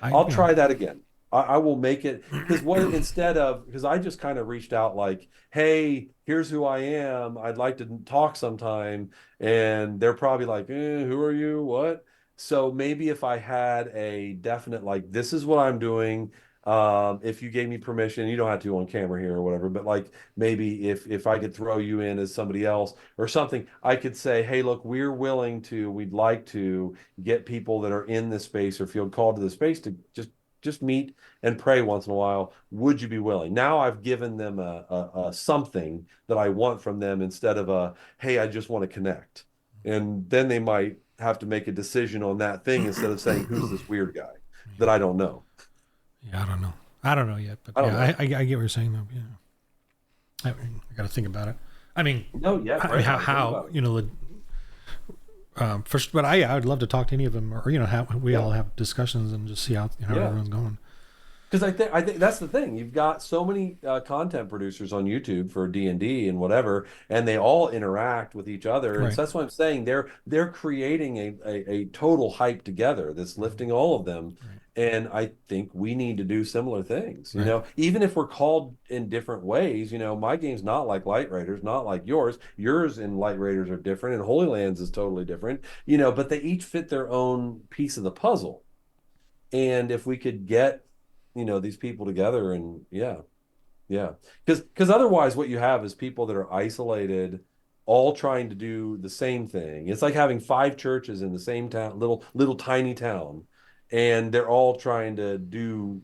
I,
I'll try that again. I will make it because what instead of because I just kind of reached out like, hey, here's who I am. I'd like to talk sometime, and they're probably like, who are you? What? So maybe if I had a definite like, this is what I'm doing. If you gave me permission, you don't have to on camera here or whatever, but like maybe if I could throw you in as somebody else or something, I could say, hey, look, we'd like to get people that are in this space or feel called to the space to just meet and pray once in a while. Would you be willing? Now I've given them a something that I want from them instead of hey, I just want to connect. And then they might have to make a decision on that thing instead of saying, who's this weird guy that I don't know?
yeah, I don't know. I don't know yet, but
I don't
yeah,
know.
I get what you're saying though. Yeah, I got to think about it. I mean,
No, yeah, pray about it. Think
how
about it.
first, but I would love to talk to any of them, or have we
Yeah,
all have discussions and just see how
yeah.
everyone's going.
Because I think that's the thing. You've got so many content producers on YouTube for D&D and whatever, and they all interact with each other. And
Right.
so that's what I'm saying. They're creating a total hype together that's lifting all of them.
Right.
And I think we need to do similar things,
Right.
even if we're called in different ways. My game's not like Light Raiders, not like yours. Yours and Light Raiders are different, and Holy Lands is totally different, but they each fit their own piece of the puzzle. And if we could get, these people together and yeah, yeah. Because otherwise what you have is people that are isolated, all trying to do the same thing. It's like having five churches in the same town, little tiny town, and they're all trying to do,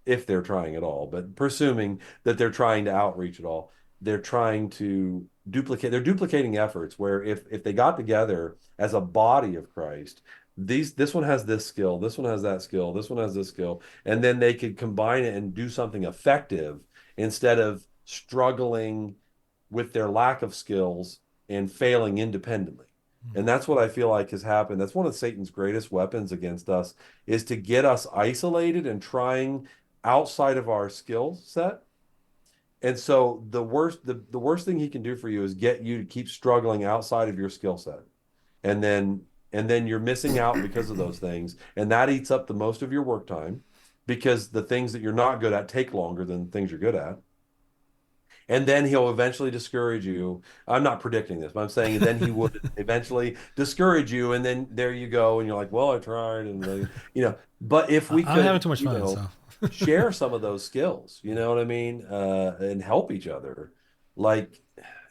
if they're trying at all, but presuming that they're trying to outreach at all, they're trying to they're duplicating efforts where if they got together as a body of Christ, this one has this skill, this one has that skill, this one has this skill, and then they could combine it and do something effective instead of struggling with their lack of skills and failing independently. And that's what I feel like has happened. That's one of Satan's greatest weapons against us is to get us isolated and trying outside of our skill set. And so the worst thing he can do for you is get you to keep struggling outside of your skill set. And then you're missing out because of those things. And that eats up the most of your work time because the things that you're not good at take longer than the things you're good at. And then he'll eventually discourage you. I'm not predicting this, but I'm saying then he would eventually discourage you, and then there you go, and you're like, well, I tried, and But if we
I'm having
could,
too much fun, so
share some of those skills, you know what I mean, and help each other, like,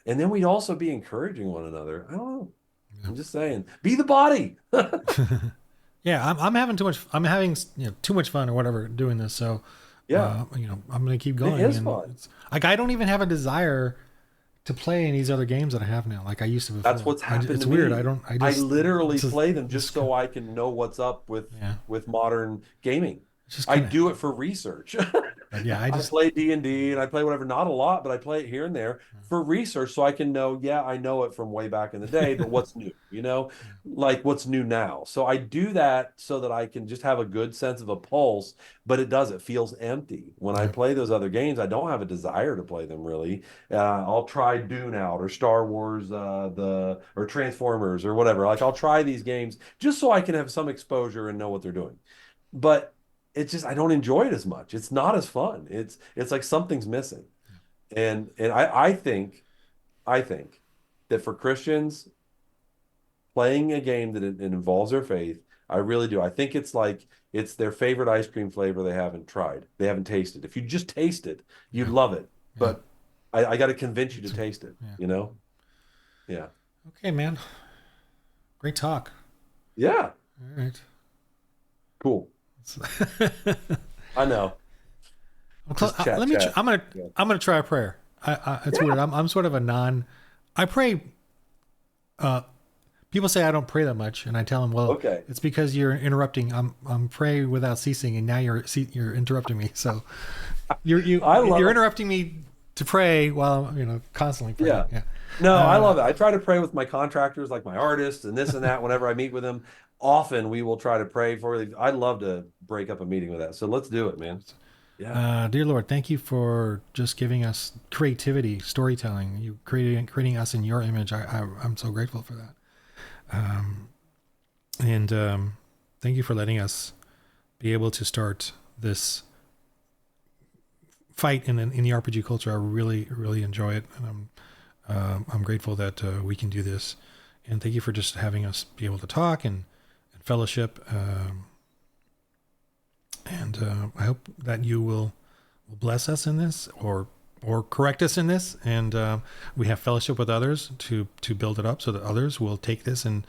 and then we'd also be encouraging one another. I don't know.
yeah.
I'm just saying, be the body.
Yeah, I'm having too much. I'm having too much fun or whatever doing this. So,
Yeah,
I'm gonna keep
it
going.
is
And
fun.
it's like I don't even have a desire to play any of these other games that I have now, like I used to
That's
before.
what's happened
It's
to
weird. I
me.
don't. I
I
just.
literally
It's just.
play them
It's
just so I can know what's up
yeah.
with modern gaming.
It's just
I
kind of.
do it for research.
But yeah, I
I
just.
play D&D and I play whatever, not a lot, but I play it here and there for research so I can know, yeah, I know it from way back in the day, but what's new, like what's new now. So I do that so that I can just have a good sense of a pulse, but it feels empty. When I
Yeah.
play those other games, I don't have a desire to play them really. I'll try Dune out or Star Wars, or Transformers or whatever. Like I'll try these games just so I can have some exposure and know what they're doing. But it's just I don't enjoy it as much. It's not as fun. It's like something's missing. And I think that for Christians playing a game that it involves their faith, I really do. I think it's like it's their favorite ice cream flavor they haven't tried. They haven't tasted. If you just taste it, you'd
Yeah.
love it.
Yeah.
But I got to convince you to
It's,
taste it,
yeah.
you know? Yeah.
Okay, man. Great talk.
Yeah.
All right.
Cool. I know. Just chat,
Let me.
chat.
I'm gonna.
Yeah.
I'm gonna try a prayer. It's weird.
Yeah.
I'm sort of a non. I pray. Uh, People say I don't pray that much, and I tell them, well,
Okay.
it's because you're interrupting. I'm praying without ceasing, and now you're interrupting me. So
I
you're
love
interrupting me to pray while constantly praying.
Yeah.
Yeah.
No, I
Uh,
love it. I try to pray with my contractors, like my artists and this and that, whenever I meet with them. Often we will try to pray for you. I'd love to break up a meeting with that. So let's do it, man. Yeah.
Dear Lord, thank you for just giving us creativity, storytelling. You creating us in your image. I'm so grateful for that. And thank you for letting us be able to start this fight in the RPG culture. I really enjoy it, and I'm grateful that we can do this. And thank you for just having us be able to talk and fellowship. And I hope that you will bless us in this, or correct us in this, and we have fellowship with others to build it up, so that others will take this and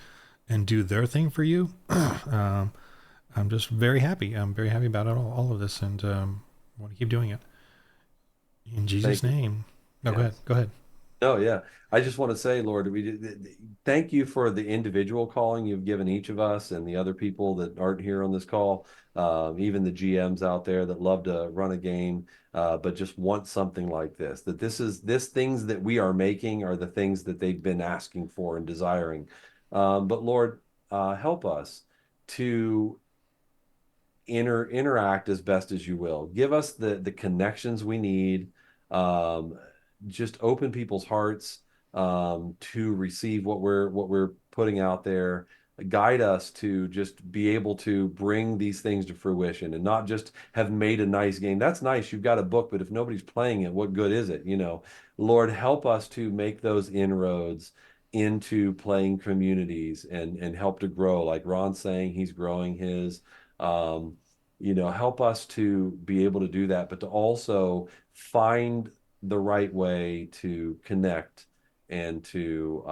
do their thing for you. I'm just very happy. I'm very happy about all of this, and want to keep doing it in Jesus'
Thank you.
name. No, go
Yeah.
ahead. Go ahead.
Oh, yeah. I just want to say, Lord, thank you for the individual calling you've given each of us and the other people that aren't here on this call, even the GMs out there that love to run a game, but just want something like this. That this things that we are making are the things that they've been asking for and desiring. But Lord, help us to interact as best as you will. Give us the connections we need. Um, just open people's hearts to receive what we're putting out there. Guide us to just be able to bring these things to fruition and not just have made a nice game. That's nice. You've got a book, but if nobody's playing it, what good is it? Lord, help us to make those inroads into playing communities and help to grow. Like Ron's saying, he's growing his. Um, help us to be able to do that, but to also find the right way to connect and to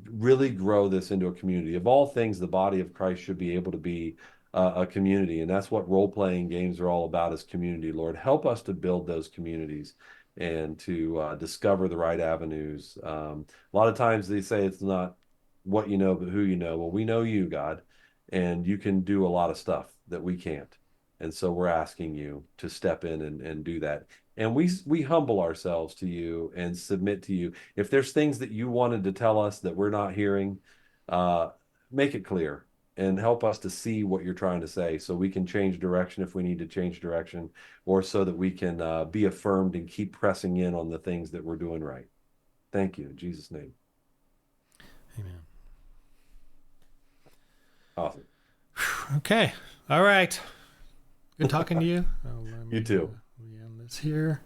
really grow this into a community. Of all things, the body of Christ should be able to be a community, and that's what role-playing games are all about, is community. Lord, help us to build those communities and to discover the right avenues. A lot of times they say it's not what you know, but who you know. Well, we know you, God, and you can do a lot of stuff that we can't. And so we're asking you to step in and do that. And we humble ourselves to you and submit to you. If there's things that you wanted to tell us that we're not hearing, uh, make it clear and help us to see what you're trying to say so we can change direction if we need to change direction, or so that we can be affirmed and keep pressing in on the things that we're doing right. Thank you. In Jesus' name.
Amen.
Awesome.
Okay. All right. Good talking to you. Let
You
me
too.
we end this here.